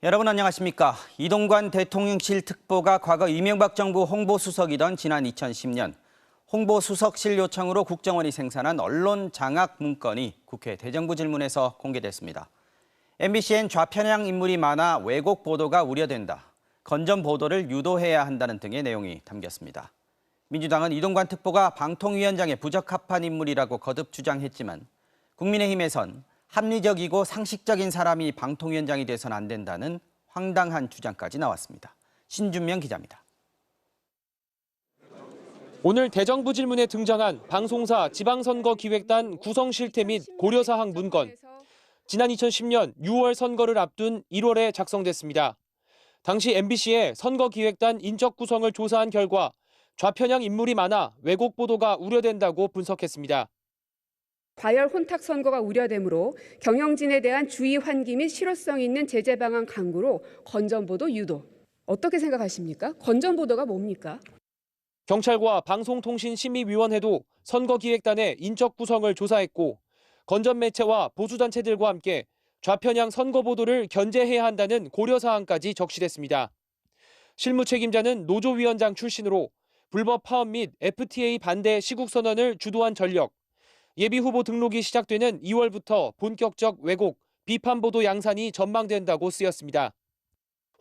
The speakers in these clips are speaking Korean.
여러분 안녕하십니까? 이동관 대통령실 특보가 과거 이명박 정부 홍보수석이던 지난 2010년 홍보수석실 요청으로 국정원이 생산한 언론 장악 문건이 국회 대정부 질문에서 공개됐습니다. MBC엔 좌편향 인물이 많아 왜곡 보도가 우려된다. 건전 보도를 유도해야 한다는 등의 내용이 담겼습니다. 민주당은 이동관 특보가 방통위원장에 부적합한 인물이라고 거듭 주장했지만 국민의힘에선 합리적이고 상식적인 사람이 방통위원장이 돼서는 안 된다는 황당한 주장까지 나왔습니다. 신준명 기자입니다. 오늘 대정부 질문에 등장한 방송사 지방선거기획단 구성 실태 및 고려사항 문건. 지난 2010년 6월 선거를 앞둔 1월에 작성됐습니다. 당시 MBC의 선거기획단 인적 구성을 조사한 결과 좌편향 인물이 많아 왜곡 보도가 우려된다고 분석했습니다. 과열 혼탁 선거가 우려되므로 경영진에 대한 주의 환기 및 실효성 있는 제재 방안 강구로 건전보도 유도. 어떻게 생각하십니까? 건전보도가 뭡니까? 경찰과 방송통신심의위원회도 선거기획단의 인적 구성을 조사했고 건전매체와 보수단체들과 함께 좌편향 선거보도를 견제해야 한다는 고려사항까지 적시됐습니다. 실무책임자는 노조위원장 출신으로 불법 파업 및 FTA 반대 시국선언을 주도한 전력, 예비후보 등록이 시작되는 2월부터 본격적 왜곡, 비판보도 양산이 전망된다고 쓰였습니다.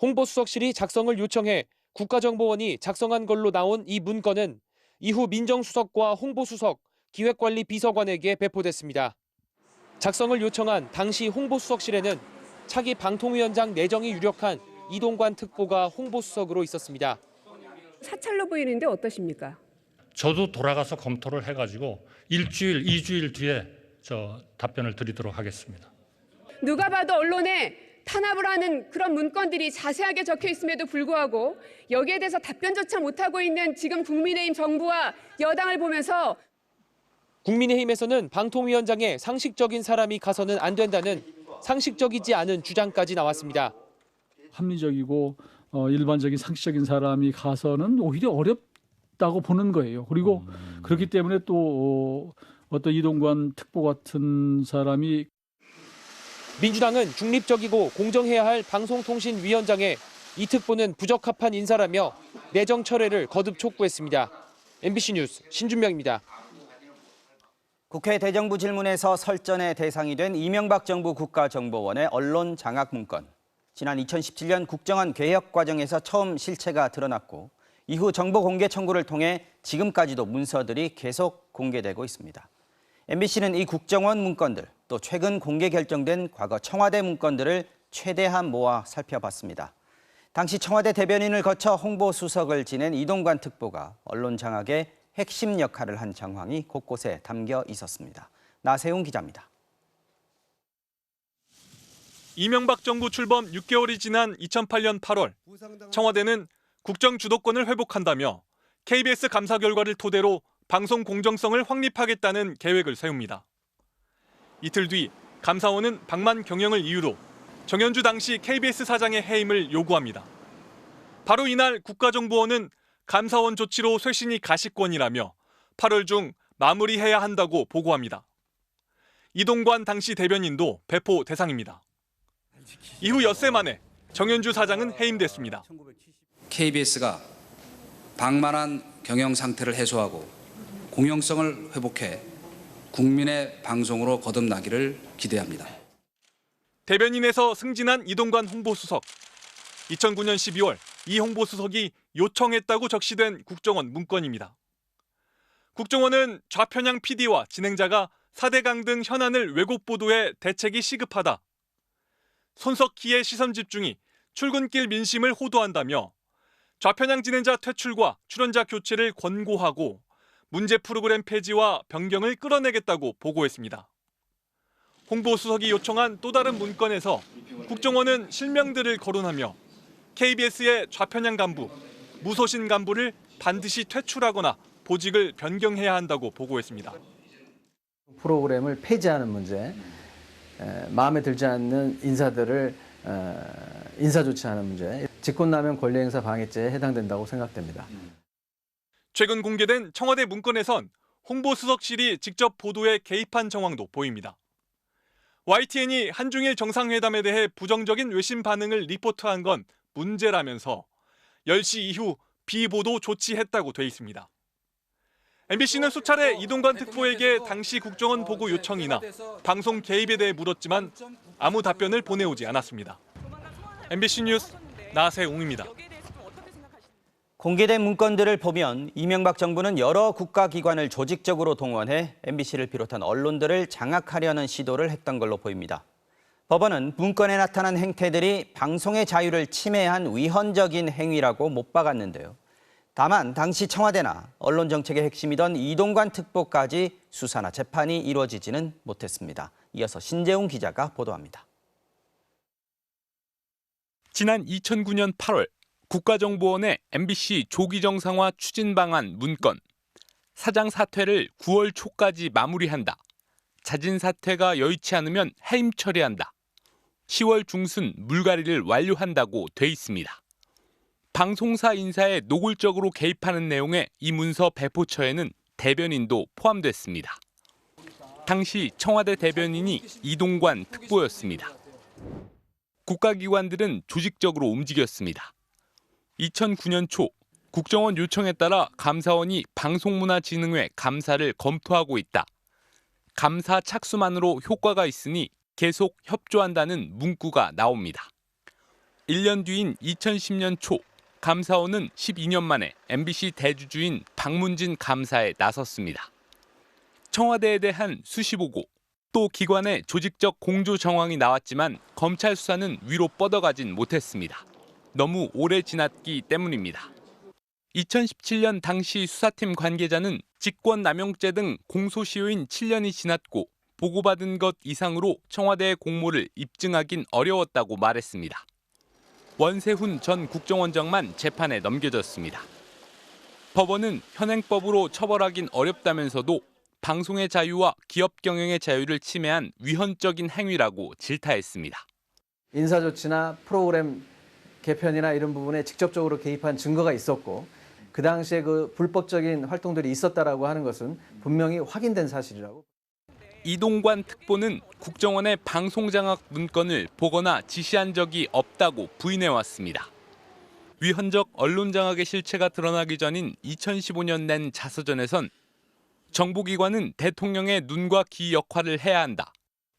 홍보수석실이 작성을 요청해 국가정보원이 작성한 걸로 나온 이 문건은 이후 민정수석과 홍보수석, 기획관리비서관에게 배포됐습니다. 작성을 요청한 당시 홍보수석실에는 차기 방통위원장 내정이 유력한 이동관 특보가 홍보수석으로 있었습니다. 사찰로 보이는데 어떠십니까? 저도 돌아가서 검토를 해가지고 일주일, 2주일 뒤에 답변을 드리도록 하겠습니다. 누가 봐도 언론에 탄압을 하는 그런 문건들이 자세하게 적혀 있음에도 불구하고 여기에 대해서 답변조차 못하고 있는 지금 국민의힘 정부와 여당을 보면서 국민의힘에서는 방통위원장에 상식적인 사람이 가서는 안 된다는 상식적이지 않은 주장까지 나왔습니다. 합리적이고 일반적인 상식적인 사람이 가서는 오히려 어렵다고 보는 거예요. 그리고 그렇기 때문에 또 어떤 이동관 특보 같은 사람이 민주당은 중립적이고 공정해야 할 방송통신위원장에 이 특보는 부적합한 인사라며 내정 철회를 거듭 촉구했습니다. MBC 뉴스 신준명입니다. 국회 대정부 질문에서 설전의 대상이 된 이명박 정부 국가정보원의 언론 장악 문건. 지난 2017년 국정원 개혁 과정에서 처음 실체가 드러났고 이후 정보 공개 청구를 통해 지금까지도 문서들이 계속 공개되고 있습니다. MBC는 이 국정원 문건들, 또 최근 공개 결정된 과거 청와대 문건들을 최대한 모아 살펴봤습니다. 당시 청와대 대변인을 거쳐 홍보수석을 지낸 이동관 특보가 언론 장악의 핵심 역할을 한 정황이 곳곳에 담겨 있었습니다. 나세훈 기자입니다. 이명박 정부 출범 6개월이 지난 2008년 8월, 청와대는 국정 주도권을 회복한다며 KBS 감사 결과를 토대로 방송 공정성을 확립하겠다는 계획을 세웁니다. 이틀 뒤 감사원은 방만 경영을 이유로 정현주 당시 KBS 사장의 해임을 요구합니다. 바로 이날 국가정보원은 감사원 조치로 쇄신이 가시권이라며 8월 중 마무리해야 한다고 보고합니다. 이동관 당시 대변인도 배포 대상입니다. 이후 엿새 만에 정현주 사장은 해임됐습니다. KBS가 방만한 경영 상태를 해소하고 공영성을 회복해 국민의 방송으로 거듭나기를 기대합니다. 대변인에서 승진한 이동관 홍보수석. 2009년 12월 이 홍보수석이 요청했다고 적시된 국정원 문건입니다. 국정원은 좌편향 PD와 진행자가 4대강 등 현안을 왜곡 보도해 대책이 시급하다. 손석희의 시선 집중이 출근길 민심을 호도한다며 좌편향 진행자 퇴출과 출연자 교체를 권고하고 문제 프로그램 폐지와 변경을 끌어내겠다고 보고했습니다. 홍보수석이 요청한 또 다른 문건에서 국정원은 실명들을 거론하며 KBS의 좌편향 간부, 무소신 간부를 반드시 퇴출하거나 보직을 변경해야 한다고 보고했습니다. 프로그램을 폐지하는 문제, 마음에 들지 않는 인사들을 인사조치하는 문제, 직권남용 권리행사 방해죄에 해당된다고 생각됩니다. 최근 공개된 청와대 문건에선 홍보수석실이 직접 보도에 개입한 정황도 보입니다. YTN이 한중일 정상회담에 대해 부정적인 외신 반응을 리포트한 건 문제라면서 10시 이후 비보도 조치했다고 돼 있습니다. MBC는 수차례 이동관 특보에게 당시 국정원 보고 요청이나 방송 개입에 대해 물었지만 아무 답변을 보내오지 않았습니다. MBC 뉴스 나세웅입니다. 공개된 문건들을 보면 이명박 정부는 여러 국가기관을 조직적으로 동원해 MBC를 비롯한 언론들을 장악하려는 시도를 했던 걸로 보입니다. 법원은 문건에 나타난 행태들이 방송의 자유를 침해한 위헌적인 행위라고 못 박았는데요. 다만 당시 청와대나 언론 정책의 핵심이던 이동관 특보까지 수사나 재판이 이루어지지는 못했습니다. 이어서 신재웅 기자가 보도합니다. 지난 2009년 8월 국가정보원의 MBC 조기 정상화 추진 방안 문건. 사장 사퇴를 9월 초까지 마무리한다. 자진 사퇴가 여의치 않으면 해임 처리한다. 10월 중순 물갈이를 완료한다고 돼 있습니다. 방송사 인사에 노골적으로 개입하는 내용의 이 문서 배포처에는 대변인도 포함됐습니다. 당시 청와대 대변인이 이동관 특보였습니다. 국가기관들은 조직적으로 움직였습니다. 2009년 초 국정원 요청에 따라 감사원이 방송문화진흥회 감사를 검토하고 있다. 감사 착수만으로 효과가 있으니 계속 협조한다는 문구가 나옵니다. 1년 뒤인 2010년 초 감사원은 12년 만에 MBC 대주주인 박문진 감사에 나섰습니다. 청와대에 대한 수시 보고, 또 기관의 조직적 공조 정황이 나왔지만 검찰 수사는 위로 뻗어가진 못했습니다. 너무 오래 지났기 때문입니다. 2017년 당시 수사팀 관계자는 직권남용죄 등 공소시효인 7년이 지났고 보고받은 것 이상으로 청와대의 공모를 입증하긴 어려웠다고 말했습니다. 원세훈 전 국정원장만 재판에 넘겨졌습니다. 법원은 현행법으로 처벌하긴 어렵다면서도 방송의 자유와 기업 경영의 자유를 침해한 위헌적인 행위라고 질타했습니다. 인사조치나 프로그램 개편이나 이런 부분에 직접적으로 개입한 증거가 있었고 그 당시에 그 불법적인 활동들이 있었다라고 하는 것은 분명히 확인된 사실이라고. 이동관 특보는 국정원의 방송장악 문건을 보거나 지시한 적이 없다고 부인해왔습니다. 위헌적 언론장악의 실체가 드러나기 전인 2015년 낸 자서전에선 정보기관은 대통령의 눈과 귀 역할을 해야 한다.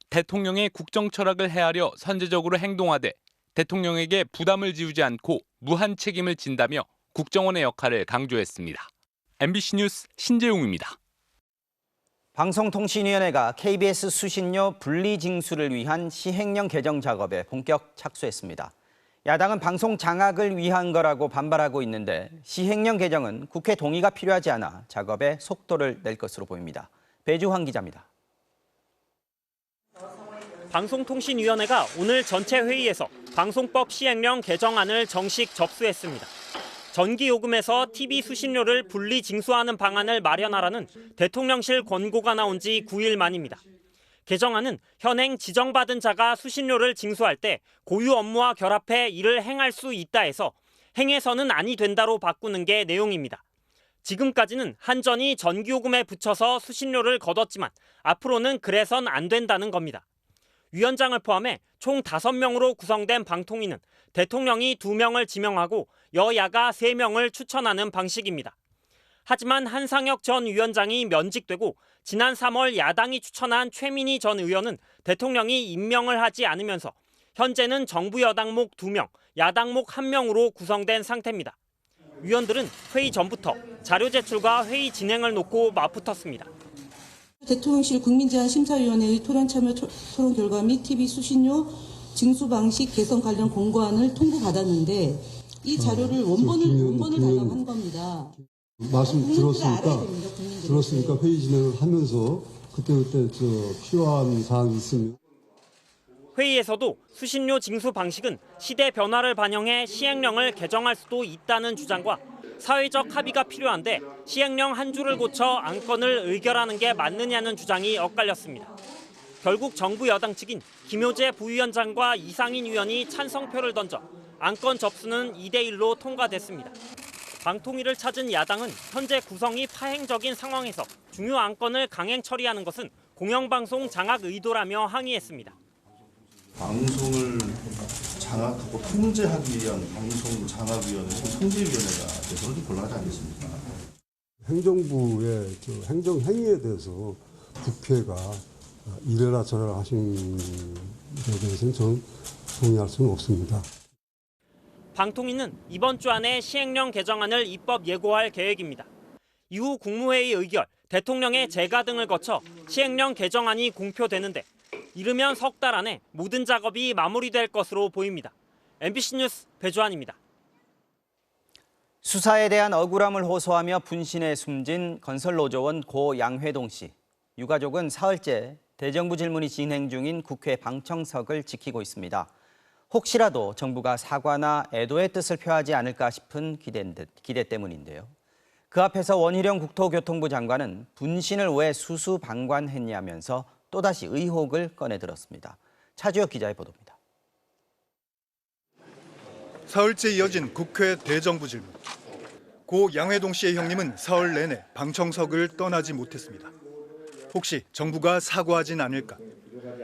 대통령의 국정 철학을 헤아려 선제적으로 행동하되 대통령에게 부담을 지우지 않고 무한 책임을 진다며 국정원의 역할을 강조했습니다. MBC 뉴스 신재웅입니다. 방송통신위원회가 KBS 수신료 분리징수를 위한 시행령 개정 작업에 본격 착수했습니다. 야당은 방송 장악을 위한 거라고 반발하고 있는데 시행령 개정은 국회 동의가 필요하지 않아 작업에 속도를 낼 것으로 보입니다. 배주환 기자입니다. 방송통신위원회가 오늘 전체 회의에서 방송법 시행령 개정안을 정식 접수했습니다. 전기요금에서 TV 수신료를 분리 징수하는 방안을 마련하라는 대통령실 권고가 나온 지 9일 만입니다. 개정안은 현행 지정받은 자가 수신료를 징수할 때 고유 업무와 결합해 이를 행할 수 있다 해서 행해서는 아니 된다로 바꾸는 게 내용입니다. 지금까지는 한전이 전기요금에 붙여서 수신료를 걷었지만 앞으로는 그래선 안 된다는 겁니다. 위원장을 포함해 총 5명으로 구성된 방통위는 대통령이 2명을 지명하고 여야가 3명을 추천하는 방식입니다. 하지만 한상혁 전 위원장이 면직되고 지난 3월 야당이 추천한 최민희 전 의원은 대통령이 임명을 하지 않으면서 현재는 정부 여당목 2명, 야당목 1명으로 구성된 상태입니다. 위원들은 회의 전부터 자료 제출과 회의 진행을 놓고 맞붙었습니다. 대통령실 국민제한심사위원회의 토론 참여 토론 결과 및 TV 수신료 징수 방식 개선 관련 공고안을 통보받았는데 이 자료를 원본을 달라고 한 겁니다. 말씀 들었으니까 회의 진행을 하면서 그때 필요한 사항이 있으면. 회의에서도 수신료 징수 방식은 시대 변화를 반영해 시행령을 개정할 수도 있다는 주장과 사회적 합의가 필요한데 시행령 한 줄을 고쳐 안건을 의결하는 게 맞느냐는 주장이 엇갈렸습니다. 결국 정부 여당 측인 김효재 부위원장과 이상인 위원이 찬성표를 던져 안건 접수는 2대1로 통과됐습니다. 방통위를 찾은 야당은 현재 구성이 파행적인 상황에서 중요 안건을 강행 처리하는 것은 공영방송 장악 의도라며 항의했습니다. 방송을 장악하고 통제하기 위한 방송장악위원회, 통제위원회가 돼서는 좀 곤란하지 않겠습니까? 행정부의 행정 행위에 대해서 국회가 이래라 저래라 하신 데 대해서는 저는 동의할 수는 없습니다. 방통위는 이번 주 안에 시행령 개정안을 입법 예고할 계획입니다. 이후 국무회의 의결, 대통령의 재가 등을 거쳐 시행령 개정안이 공표되는데 이르면 석 달 안에 모든 작업이 마무리될 것으로 보입니다. MBC 뉴스 배주환입니다. 수사에 대한 억울함을 호소하며 분신에 숨진 건설노조원 고 양회동 씨. 유가족은 사흘째 대정부 질문이 진행 중인 국회 방청석을 지키고 있습니다. 혹시라도 정부가 사과나 애도의 뜻을 표하지 않을까 싶은 기대 때문인데요. 그 앞에서 원희룡 국토교통부 장관은 분신을 왜 수수방관했냐면서 또다시 의혹을 꺼내들었습니다. 차주혁 기자의 보도입니다. 사흘째 이어진 국회 대정부 질문. 고 양회동 씨의 형님은 사흘 내내 방청석을 떠나지 못했습니다. 혹시 정부가 사과하진 않을까,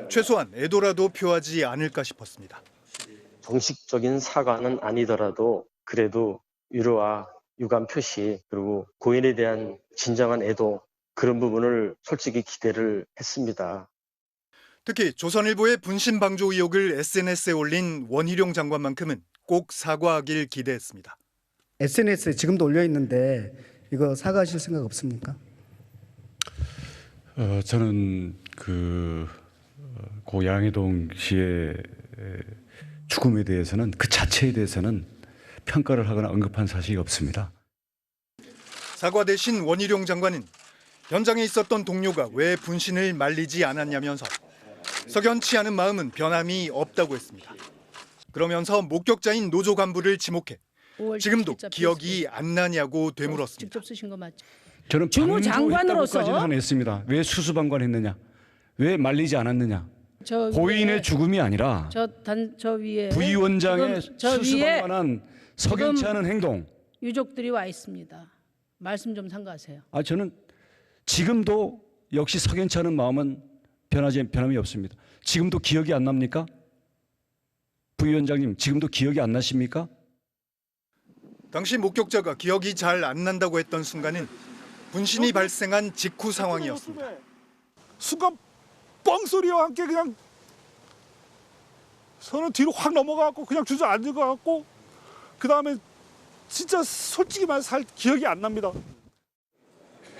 최소한 애도라도 표하지 않을까 싶었습니다. 정식적인 사과는 아니더라도 그래도 위로와 유감 표시, 그리고 고인에 대한 진정한 애도, 그런 부분을 솔직히 기대를 했습니다. 특히 조선일보의 분신 방조 의혹을 SNS에 올린 원희룡 장관만큼은 꼭 사과하길 기대했습니다. SNS에 지금도 올려 있는데 이거 사과하실 생각 없습니까? 저는 고 양회동 씨의 죽음에 대해서는, 그 자체에 대해서는 평가를 하거나 언급한 사실이 없습니다. 사과 대신 원희룡 장관은 현장에 있었던 동료가 왜 분신을 말리지 않았냐면서 석연치 않은 마음은 변함이 없다고 했습니다. 그러면서 목격자인 노조 간부를 지목해 지금도 기억이 안 나냐고 되물었습니다. 직접 쓰신 거 맞죠? 저는 방조했다고까지는 안 했습니다. 왜 수수방관했느냐, 왜 말리지 않았느냐. 고인의 죽음이 아니라 저 위에 부위원장의 수수방관한 석연치 않은 행동. 유족들이 와 있습니다. 말씀 좀 삼가하세요. 저는 지금도 역시 석연치 않은 마음은 변함이 없습니다. 지금도 기억이 안 납니까? 부위원장님, 지금도 기억이 안 나십니까? 당시 목격자가 기억이 잘 안 난다고 했던 순간은 분신이 발생한 직후 상황이었습니다. 순간 뻥소리와 함께 그냥 저는 뒤로 확 넘어가고 그냥 주저앉은 것 같고, 그 다음에 진짜 솔직히 말해서 기억이 안 납니다.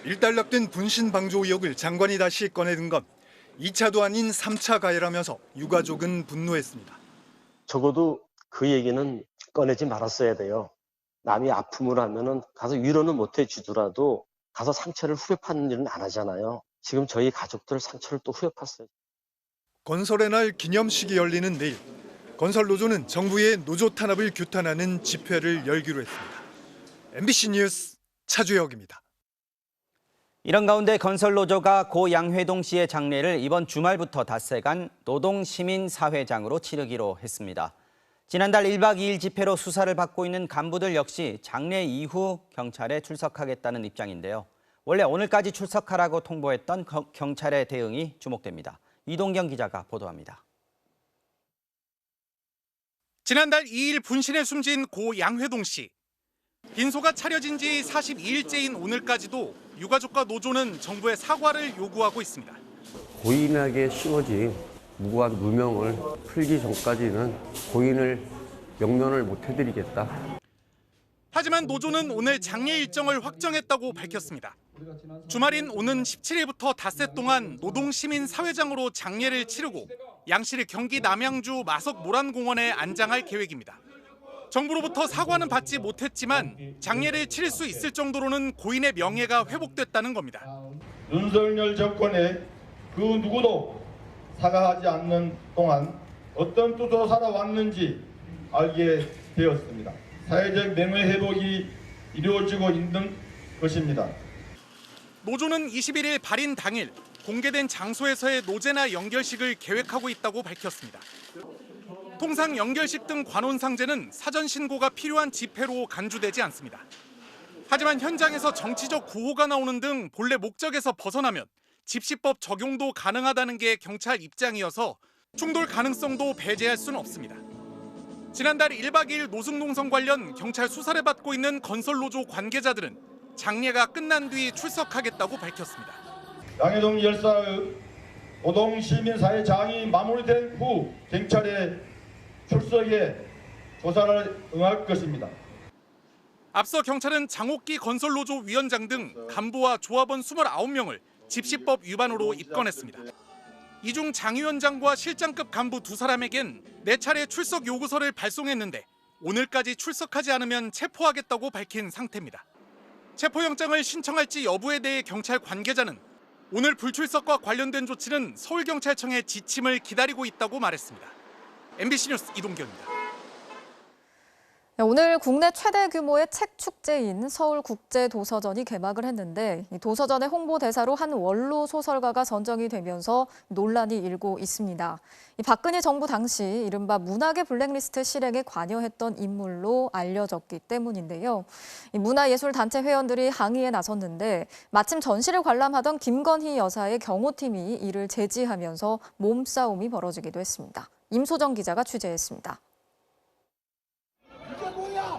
일단락된 분신 방조 의혹을 장관이 다시 꺼내든 건 2차도 아닌 3차 가해라면서 유가족은 분노했습니다. 적어도 그 얘기는 꺼내지 말았어야 돼요. 남이 아픔을 하면은 가서 위로는 못 해주더라도 가서 상처를 후벼 파는 일은 안 하잖아요. 지금 저희 가족들 상처를 또 후벼 팠어요. 건설의 날 기념식이 열리는 내일, 건설노조는 정부의 노조 탄압을 규탄하는 집회를 열기로 했습니다. MBC 뉴스 차주혁입니다. 이런 가운데 건설노조가 고 양회동 씨의 장례를 이번 주말부터 닷새간 노동시민사회장으로 치르기로 했습니다. 지난달 1박 2일 집회로 수사를 받고 있는 간부들 역시 장례 이후 경찰에 출석하겠다는 입장인데요. 원래 오늘까지 출석하라고 통보했던 경찰의 대응이 주목됩니다. 이동경 기자가 보도합니다. 지난달 2일 분신에 숨진 고 양회동 씨. 빈소가 차려진 지 42일째인 오늘까지도 유가족과 노조는 정부의 사과를 요구하고 있습니다. 고인에게 씌워진 무고한 누명을 풀기 전까지는 고인을 영면을 못 해드리겠다. 하지만 노조는 오늘 장례 일정을 확정했다고 밝혔습니다. 주말인 오는 17일부터 닷새 동안 노동시민사회장으로 장례를 치르고 양 씨를 경기 남양주 마석 모란공원에 안장할 계획입니다. 정부로부터 사과는 받지 못했지만 장례를 치를 수 있을 정도로는 고인의 명예가 회복됐다는 겁니다. 윤석열 정권의 그 누구도 사과하지 않는 동안 어떤 뜻으로 살아왔는지 알게 되었습니다. 사회적 명예 회복이 이루어지고 있는 것입니다. 노조는 21일 발인 당일 공개된 장소에서의 노제나 연결식을 계획하고 있다고 밝혔습니다. 통상 연결식 등 관혼상제는 사전 신고가 필요한 집회로 간주되지 않습니다. 하지만 현장에서 정치적 구호가 나오는 등 본래 목적에서 벗어나면 집시법 적용도 가능하다는 게 경찰 입장이어서 충돌 가능성도 배제할 수는 없습니다. 지난달 1박 2일 노숙농성 관련 경찰 수사를 받고 있는 건설노조 관계자들은 장례가 끝난 뒤 출석하겠다고 밝혔습니다. 양해동 열사의 노동시민사회 장이 마무리된 후 경찰의 출석에 조사를 응할 것입니다. 앞서 경찰은 장옥기 건설노조 위원장 등 간부와 조합원 29명을 집시법 위반으로 입건했습니다. 이 중 장 위원장과 실장급 간부 2사람에겐 4차례 출석 요구서를 발송했는데 오늘까지 출석하지 않으면 체포하겠다고 밝힌 상태입니다. 체포영장을 신청할지 여부에 대해 경찰 관계자는 오늘 불출석과 관련된 조치는 서울경찰청의 지침을 기다리고 있다고 말했습니다. MBC 뉴스 이동경입니다. 오늘 국내 최대 규모의 책 축제인 서울국제도서전이 개막을 했는데 이 도서전의 홍보대사로 한 원로 소설가가 선정이 되면서 논란이 일고 있습니다. 이 박근혜 정부 당시 이른바 문학의 블랙리스트 실행에 관여했던 인물로 알려졌기 때문인데요. 이 문화예술단체 회원들이 항의에 나섰는데 마침 전시를 관람하던 김건희 여사의 경호팀이 이를 제지하면서 몸싸움이 벌어지기도 했습니다. 임소정 기자가 취재했습니다.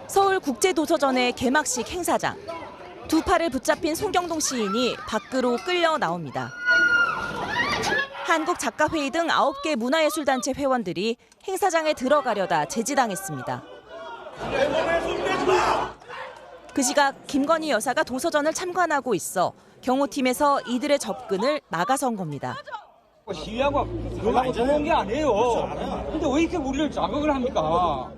서울국제도서전의 개막식 행사장. 두 팔을 붙잡힌 송경동 시인이 밖으로 끌려 나옵니다. 한국작가회의 등 9개 문화예술단체 회원들이 행사장에 들어가려다 제지당했습니다. 그 시각 김건희 여사가 도서전을 참관하고 있어 경호팀에서 이들의 접근을 막아선 겁니다. 시위하고 그러려고 들어온 게 아니에요. 근데 왜 이렇게 우리를 자극을 합니까?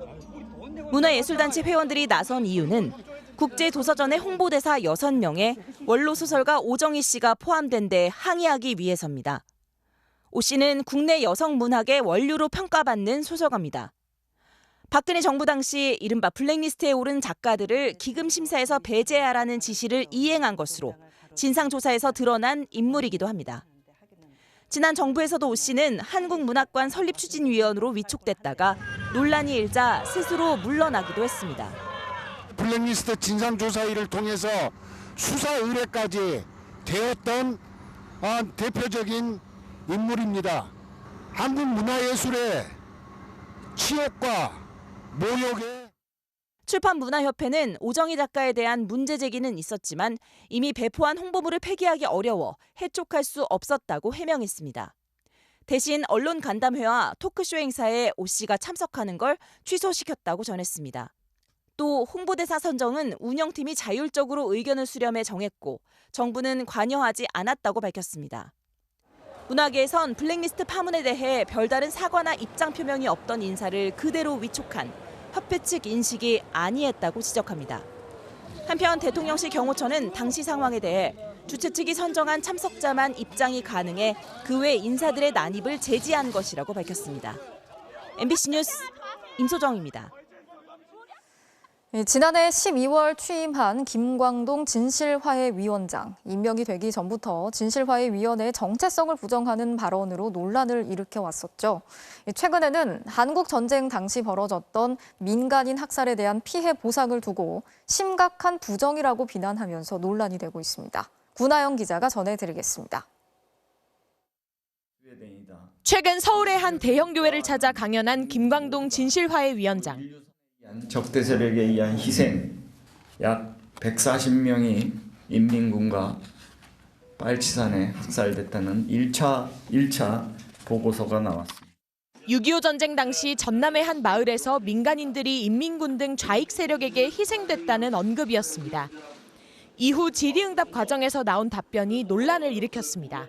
문화예술단체 회원들이 나선 이유는 국제도서전의 홍보대사 6명에 원로 소설가 오정희 씨가 포함된 데 항의하기 위해서입니다. 오 씨는 국내 여성 문학의 원류로 평가받는 소설가입니다. 박근혜 정부 당시 이른바 블랙리스트에 오른 작가들을 기금 심사에서 배제하라는 지시를 이행한 것으로 진상조사에서 드러난 인물이기도 합니다. 지난 정부에서도 오 씨는 한국문학관 설립추진위원으로 위촉됐다가 논란이 일자 스스로 물러나기도 했습니다. 블랙리스트 진상조사위를 통해서 수사 의뢰까지 되었던 대표적인 인물입니다. 한국 문화예술의 치욕과 모욕에 출판문화협회는 오정희 작가에 대한 문제 제기는 있었지만 이미 배포한 홍보물을 폐기하기 어려워 해촉할 수 없었다고 해명했습니다. 대신 언론 간담회와 토크쇼 행사에 오 씨가 참석하는 걸 취소시켰다고 전했습니다. 또 홍보대사 선정은 운영팀이 자율적으로 의견을 수렴해 정했고 정부는 관여하지 않았다고 밝혔습니다. 문화계에선 블랙리스트 파문에 대해 별다른 사과나 입장 표명이 없던 인사를 그대로 위촉한 협회 측 인식이 아니했다고 지적합니다. 한편 대통령실 경호처는 당시 상황에 대해 주최 측이 선정한 참석자만 입장이 가능해 그 외 인사들의 난입을 제지한 것이라고 밝혔습니다. MBC 뉴스 임소정입니다. 지난해 12월 취임한 김광동 진실화해위원장. 임명이 되기 전부터 진실화해위원회의 정체성을 부정하는 발언으로 논란을 일으켜왔었죠. 최근에는 한국전쟁 당시 벌어졌던 민간인 학살에 대한 피해 보상을 두고 심각한 부정이라고 비난하면서 논란이 되고 있습니다. 구나영 기자가 전해드리겠습니다. 최근 서울의 한 대형 교회를 찾아 강연한 김광동 진실화해위원장. 적대 세력에 의한 희생 약 140명이 인민군과 빨치산에 학살됐다는 1차 보고서가 나왔습니다. 6.25 전쟁 당시 전남의 한 마을에서 민간인들이 인민군 등 좌익 세력에게 희생됐다는 언급이었습니다. 이후 질의응답 과정에서 나온 답변이 논란을 일으켰습니다.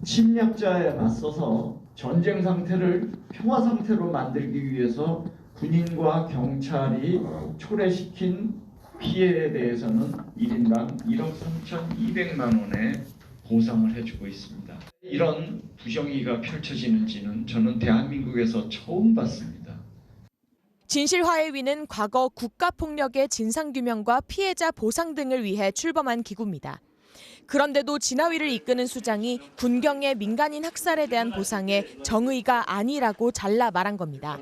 침략자에 맞서서 전쟁 상태를 평화 상태로 만들기 위해서 군인과 경찰이 초래시킨 피해에 대해서는 1인당 1억 3,200만 원의 보상을 해주고 있습니다. 이런 부정의가 펼쳐지는지는 저는 대한민국에서 처음 봤습니다. 진실화해위는 과거 국가폭력의 진상규명과 피해자 보상 등을 위해 출범한 기구입니다. 그런데도 진화위를 이끄는 수장이 군경의 민간인 학살에 대한 보상에 정의가 아니라고 잘라 말한 겁니다.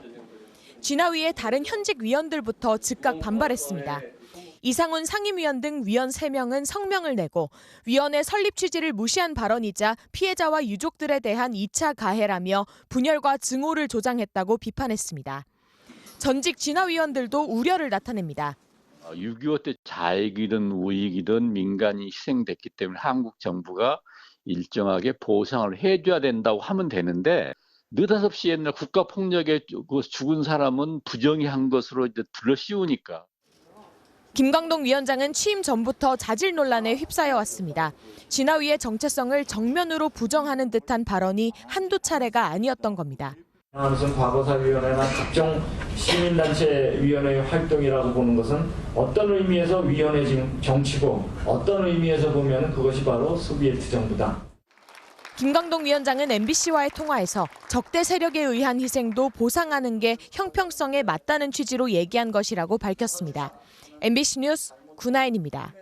진화위의 다른 현직 위원들부터 즉각 반발했습니다. 이상훈 상임위원 등 위원 3명은 성명을 내고 위원회 설립 취지를 무시한 발언이자 피해자와 유족들에 대한 2차 가해라며 분열과 증오를 조장했다고 비판했습니다. 전직 진화위원들도 우려를 나타냅니다. 6.25 때 자익이든 우익이든 민간이 희생됐기 때문에 한국 정부가 일정하게 보상을 해줘야 된다고 하면 되는데 느닷없이 옛날 국가폭력에 죽은 사람은 부정의한 것으로 이제 둘러씌우니까. 김광동 위원장은 취임 전부터 자질 논란에 휩싸여 왔습니다. 진화위의 정체성을 정면으로 부정하는 듯한 발언이 한두 차례가 아니었던 겁니다. 무슨 과거사위원회나 각종 시민단체 위원회의 활동이라고 보는 것은 어떤 의미에서 위원회 정치고 어떤 의미에서 보면 그것이 바로 소비에트 정부다. 김광동 위원장은 MBC와의 통화에서 적대 세력에 의한 희생도 보상하는 게 형평성에 맞다는 취지로 얘기한 것이라고 밝혔습니다. MBC 뉴스 구나인입니다.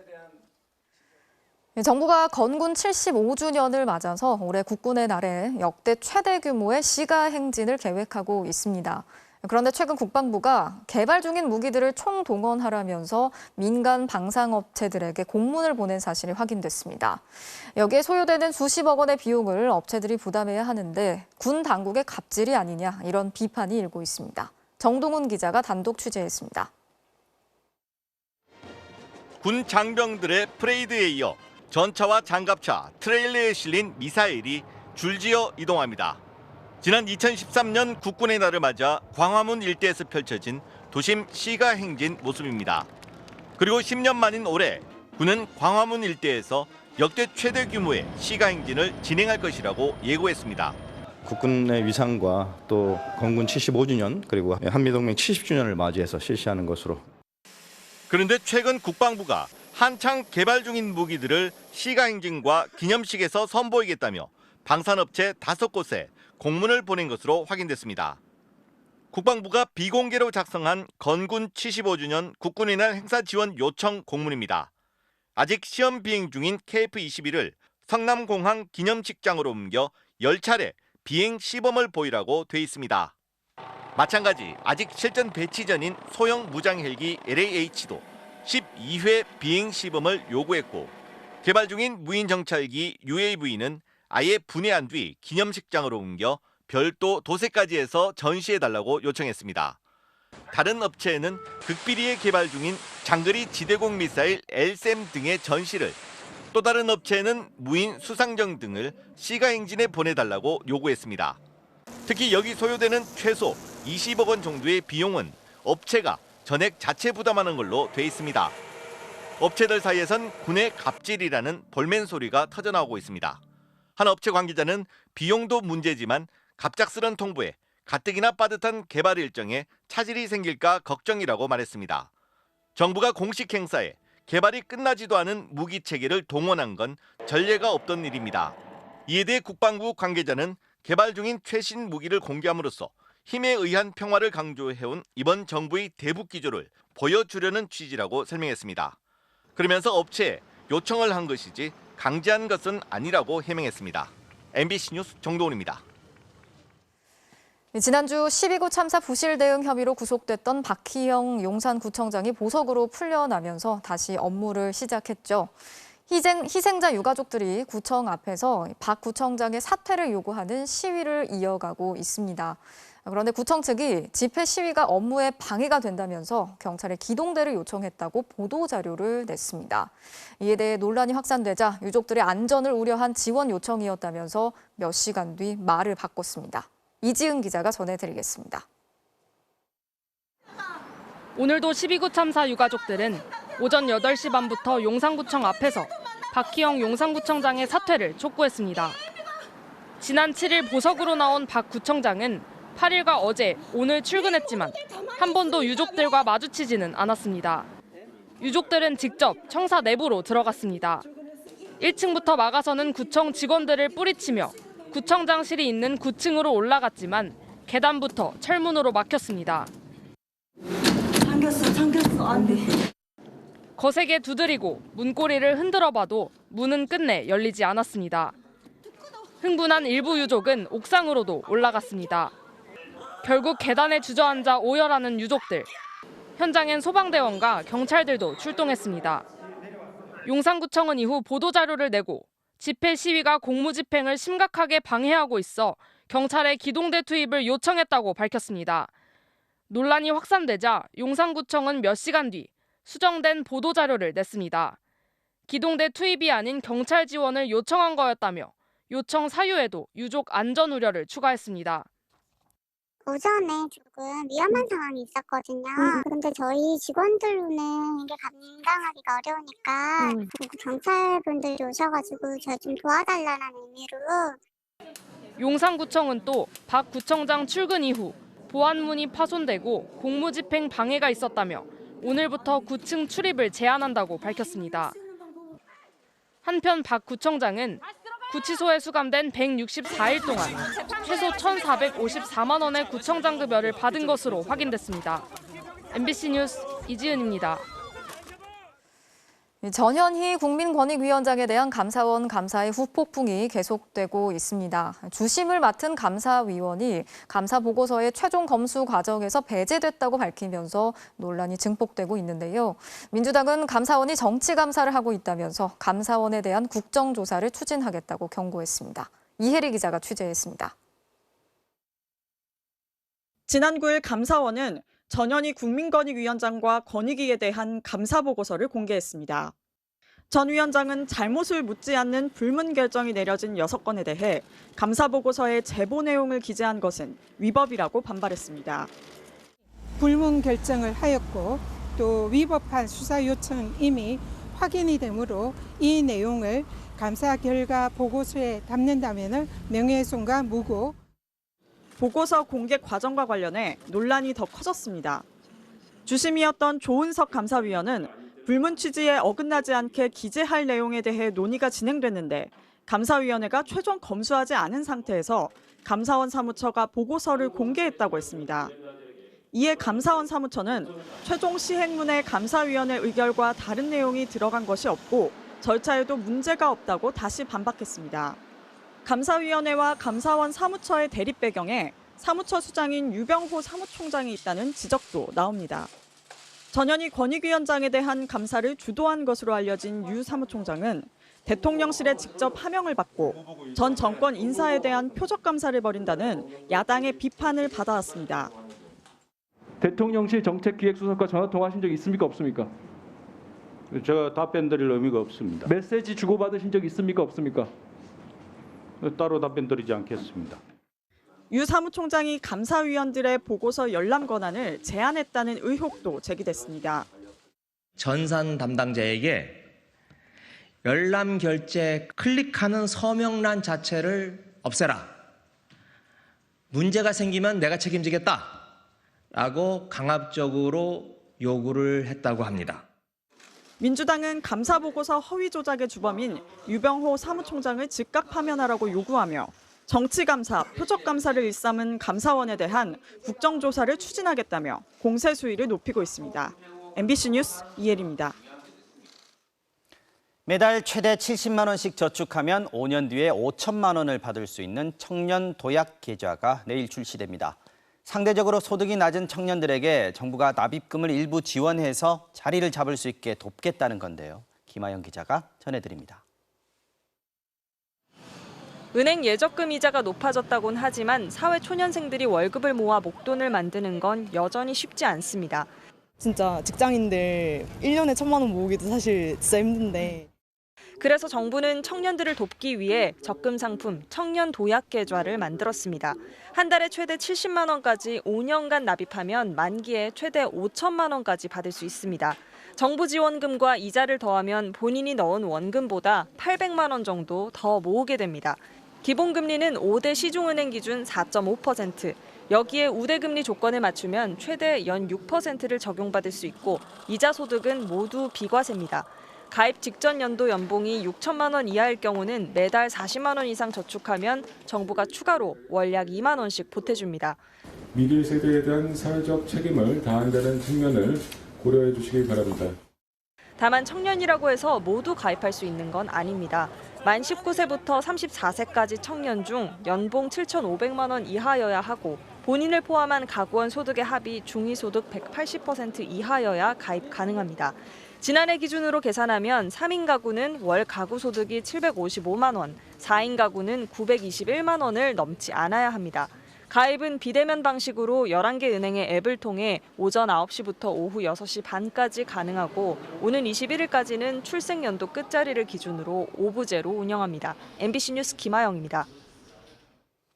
정부가 건군 75주년을 맞아서 올해 국군의 날에 역대 최대 규모의 시가 행진을 계획하고 있습니다. 그런데 최근 국방부가 개발 중인 무기들을 총동원하라면서 민간 방산업체들에게 공문을 보낸 사실이 확인됐습니다. 여기에 소요되는 수십억 원의 비용을 업체들이 부담해야 하는데 군 당국의 갑질이 아니냐 이런 비판이 일고 있습니다. 정동훈 기자가 단독 취재했습니다. 군 장병들의 프레이드에 이어 전차와 장갑차, 트레일러에 실린 미사일이 줄지어 이동합니다. 지난 2013년 국군의 날을 맞아 광화문 일대에서 펼쳐진 도심 시가 행진 모습입니다. 그리고 10년 만인 올해 군은 광화문 일대에서 역대 최대 규모의 시가 행진을 진행할 것이라고 예고했습니다. 국군의 위상과 또 건군 75주년 그리고 한미동맹 70주년을 맞이해서 실시하는 것으로. 그런데 최근 국방부가 한창 개발 중인 무기들을 시가 행진과 기념식에서 선보이겠다며 방산업체 5곳에 공문을 보낸 것으로 확인됐습니다. 국방부가 비공개로 작성한 건군 75주년 국군의 날 행사 지원 요청 공문입니다. 아직 시험 비행 중인 KF-21을 성남공항 기념식장으로 옮겨 10차례 비행 시범을 보이라고 돼 있습니다. 마찬가지 아직 실전 배치 전인 소형 무장 헬기 LAH도 12회 비행 시범을 요구했고 개발 중인 무인 정찰기 UAV는 아예 분해한 뒤 기념식장으로 옮겨 별도 도색까지 해서 전시해달라고 요청했습니다. 다른 업체에는 극비리에 개발 중인 장거리 지대공 미사일 LSAM 등의 전시를, 또 다른 업체에는 무인 수상정 등을 시가 행진에 보내달라고 요구했습니다. 특히 여기 소요되는 최소 20억 원 정도의 비용은 업체가 전액 자체 부담하는 걸로 돼 있습니다. 업체들 사이에선 군의 갑질이라는 볼멘 소리가 터져나오고 있습니다. 한 업체 관계자는 비용도 문제지만 갑작스런 통보에 가뜩이나 빠듯한 개발 일정에 차질이 생길까 걱정이라고 말했습니다. 정부가 공식 행사에 개발이 끝나지도 않은 무기 체계를 동원한 건 전례가 없던 일입니다. 이에 대해 국방부 관계자는 개발 중인 최신 무기를 공개함으로써 힘에 의한 평화를 강조해온 이번 정부의 대북 기조를 보여주려는 취지라고 설명했습니다. 그러면서 업체에 요청을 한 것이지 강제한 것은 아니라고 해명했습니다. MBC 뉴스 정동훈입니다. 지난주 12구 참사 부실 대응 혐의로 구속됐던 박희영 용산구청장이 보석으로 풀려나면서 다시 업무를 시작했죠. 희생자 유가족들이 구청 앞에서 박 구청장의 사퇴를 요구하는 시위를 이어가고 있습니다. 그런데 구청 측이 집회 시위가 업무에 방해가 된다면서 경찰에 기동대를 요청했다고 보도자료를 냈습니다. 이에 대해 논란이 확산되자 유족들의 안전을 우려한 지원 요청이었다면서 몇 시간 뒤 말을 바꿨습니다. 이지은 기자가 전해드리겠습니다. 오늘도 12구 참사 유가족들은 오전 8시 반부터 용산구청 앞에서 박희영 용산구청장의 사퇴를 촉구했습니다. 지난 7일 보석으로 나온 박 구청장은 8일과 어제, 오늘 출근했지만 한 번도 유족들과 마주치지는 않았습니다. 유족들은 직접 청사 내부로 들어갔습니다. 1층부터 막아서는 구청 직원들을 뿌리치며 구청장실이 있는 9층으로 올라갔지만 계단부터 철문으로 막혔습니다. 잠겼어, 안 돼. 거세게 두드리고 문고리를 흔들어봐도 문은 끝내 열리지 않았습니다. 흥분한 일부 유족은 옥상으로도 올라갔습니다. 결국 계단에 주저앉아 오열하는 유족들. 현장엔 소방대원과 경찰들도 출동했습니다. 용산구청은 이후 보도자료를 내고 집회 시위가 공무집행을 심각하게 방해하고 있어 경찰의 기동대 투입을 요청했다고 밝혔습니다. 논란이 확산되자 용산구청은 몇 시간 뒤 수정된 보도자료를 냈습니다. 기동대 투입이 아닌 경찰 지원을 요청한 거였다며 요청 사유에도 유족 안전 우려를 추가했습니다. 오전에 조금 위험한 상황이 있었거든요. 그런데 저희 직원들로는 이게 감당하기가 어려우니까 경찰분들이 오셔가지고 저 좀 도와달라는 의미로. 용산구청은 또 박 구청장 출근 이후 보안문이 파손되고 공무집행 방해가 있었다며 오늘부터 구층 출입을 제한한다고 밝혔습니다. 한편 박 구청장은 구치소에 수감된 164일 동안 최소 1,454만 원의 구청장 급여를 받은 것으로 확인됐습니다. MBC 뉴스 이지은입니다. 전현희 국민권익위원장에 대한 감사원 감사의 후폭풍이 계속되고 있습니다. 주심을 맡은 감사위원이 감사 보고서의 최종 검수 과정에서 배제됐다고 밝히면서 논란이 증폭되고 있는데요. 민주당은 감사원이 정치 감사를 하고 있다면서 감사원에 대한 국정조사를 추진하겠다고 경고했습니다. 이혜리 기자가 취재했습니다. 지난 9일 감사원은 전현희 국민권익위원장과 권익위에 대한 감사 보고서를 공개했습니다. 전 위원장은 잘못을 묻지 않는 불문 결정이 내려진 6건에 대해 감사 보고서의 제보 내용을 기재한 것은 위법이라고 반발했습니다. 불문 결정을 하였고 또 위법한 수사 요청 이미 확인이 되므로 이 내용을 감사 결과 보고서에 담는다면 명예훼손과 무고. 보고서 공개 과정과 관련해 논란이 더 커졌습니다. 주심이었던 조은석 감사위원은 불문 취지에 어긋나지 않게 기재할 내용에 대해 논의가 진행됐는데 감사위원회가 최종 검수하지 않은 상태에서 감사원 사무처가 보고서를 공개했다고 했습니다. 이에 감사원 사무처는 최종 시행문에 감사위원회 의결과 다른 내용이 들어간 것이 없고 절차에도 문제가 없다고 다시 반박했습니다. 감사위원회와 감사원 사무처의 대립 배경에 사무처 수장인 유병호 사무총장이 있다는 지적도 나옵니다. 전현희 권익위원장에 대한 감사를 주도한 것으로 알려진 유 사무총장은 대통령실에 직접 하명을 받고 전 정권 인사에 대한 표적 감사를 벌인다는 야당의 비판을 받아왔습니다. 대통령실 정책기획수석과 전화 통화하신 적 있습니까 없습니까? 제가 답변 드릴 의미가 없습니다. 메시지 주고받으신 적 있습니까 없습니까? 따로 답변 드리지 않겠습니다. 유 사무총장이 감사위원들의 보고서 열람 권한을 제한했다는 의혹도 제기됐습니다. 전산 담당자에게 열람 결제 클릭하는 서명란 자체를 없애라. 문제가 생기면 내가 책임지겠다. 라고 강압적으로 요구를 했다고 합니다. 민주당은 감사 보고서 허위 조작의 주범인 유병호 사무총장을 즉각 파면하라고 요구하며 정치감사, 표적감사를 일삼은 감사원에 대한 국정조사를 추진하겠다며 공세 수위를 높이고 있습니다. MBC 뉴스 이혜리입니다. 매달 최대 70만 원씩 저축하면 5년 뒤에 5천만 원을 받을 수 있는 청년 도약 계좌가 내일 출시됩니다. 상대적으로 소득이 낮은 청년들에게 정부가 납입금을 일부 지원해서 자리를 잡을 수 있게 돕겠다는 건데요. 김아영 기자가 전해드립니다. 은행 예적금 이자가 높아졌다곤 하지만 사회초년생들이 월급을 모아 목돈을 만드는 건 여전히 쉽지 않습니다. 진짜 직장인들 1년에 1,000만 원 모으기도 사실 진짜 힘든데. 그래서 정부는 청년들을 돕기 위해 적금 상품 청년 도약 계좌를 만들었습니다. 한 달에 최대 70만 원까지 5년간 납입하면 만기에 최대 5천만 원까지 받을 수 있습니다. 정부 지원금과 이자를 더하면 본인이 넣은 원금보다 800만 원 정도 더 모으게 됩니다. 기본금리는 5대 시중은행 기준 4.5%, 여기에 우대금리 조건을 맞추면 최대 연 6%를 적용받을 수 있고 이자 소득은 모두 비과세입니다. 가입 직전 연도 연봉이 6천만 원 이하일 경우는 매달 40만 원 이상 저축하면 정부가 추가로 월 약 2만 원씩 보태줍니다. 미래 세대에 대한 사회적 책임을 다한다는 측면을 고려해 주시기 바랍니다. 다만 청년이라고 해서 모두 가입할 수 있는 건 아닙니다. 만 19세부터 34세까지 청년 중 연봉 7,500만 원 이하여야 하고 본인을 포함한 가구원 소득의 합이 중위소득 180% 이하여야 가입 가능합니다. 지난해 기준으로 계산하면 3인 가구는 월 가구 소득이 755만 원, 4인 가구는 921만 원을 넘지 않아야 합니다. 가입은 비대면 방식으로 11개 은행의 앱을 통해 오전 9시부터 오후 6시 반까지 가능하고 오는 21일까지는 출생연도 끝자리를 기준으로 5부제로 운영합니다. MBC 뉴스 김아영입니다.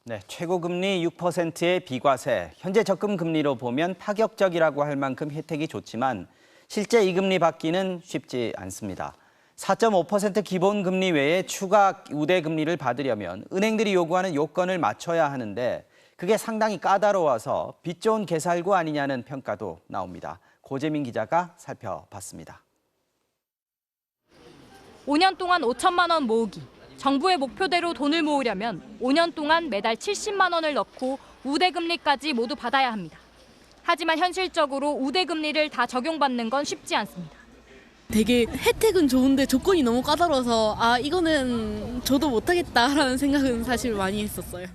네, 최고금리 6%의 비과세, 현재 적금 금리로 보면 파격적이라고 할 만큼 혜택이 좋지만 실제 이 금리 받기는 쉽지 않습니다. 4.5% 기본금리 외에 추가 우대금리를 받으려면 은행들이 요구하는 요건을 맞춰야 하는데 그게 상당히 까다로워서 빚 좋은 개살구 아니냐는 평가도 나옵니다. 고재민 기자가 살펴봤습니다. 5년 동안 5천만 원 모으기. 정부의 목표대로 돈을 모으려면 5년 동안 매달 70만 원을 넣고 우대금리까지 모두 받아야 합니다. 하지만 현실적으로 우대금리를 다 적용받는 건 쉽지 않습니다. 되게 혜택은 좋은데 조건이 너무 까다로워서 이거는 저도 못하겠다라는 생각은 사실 많이 했었어요.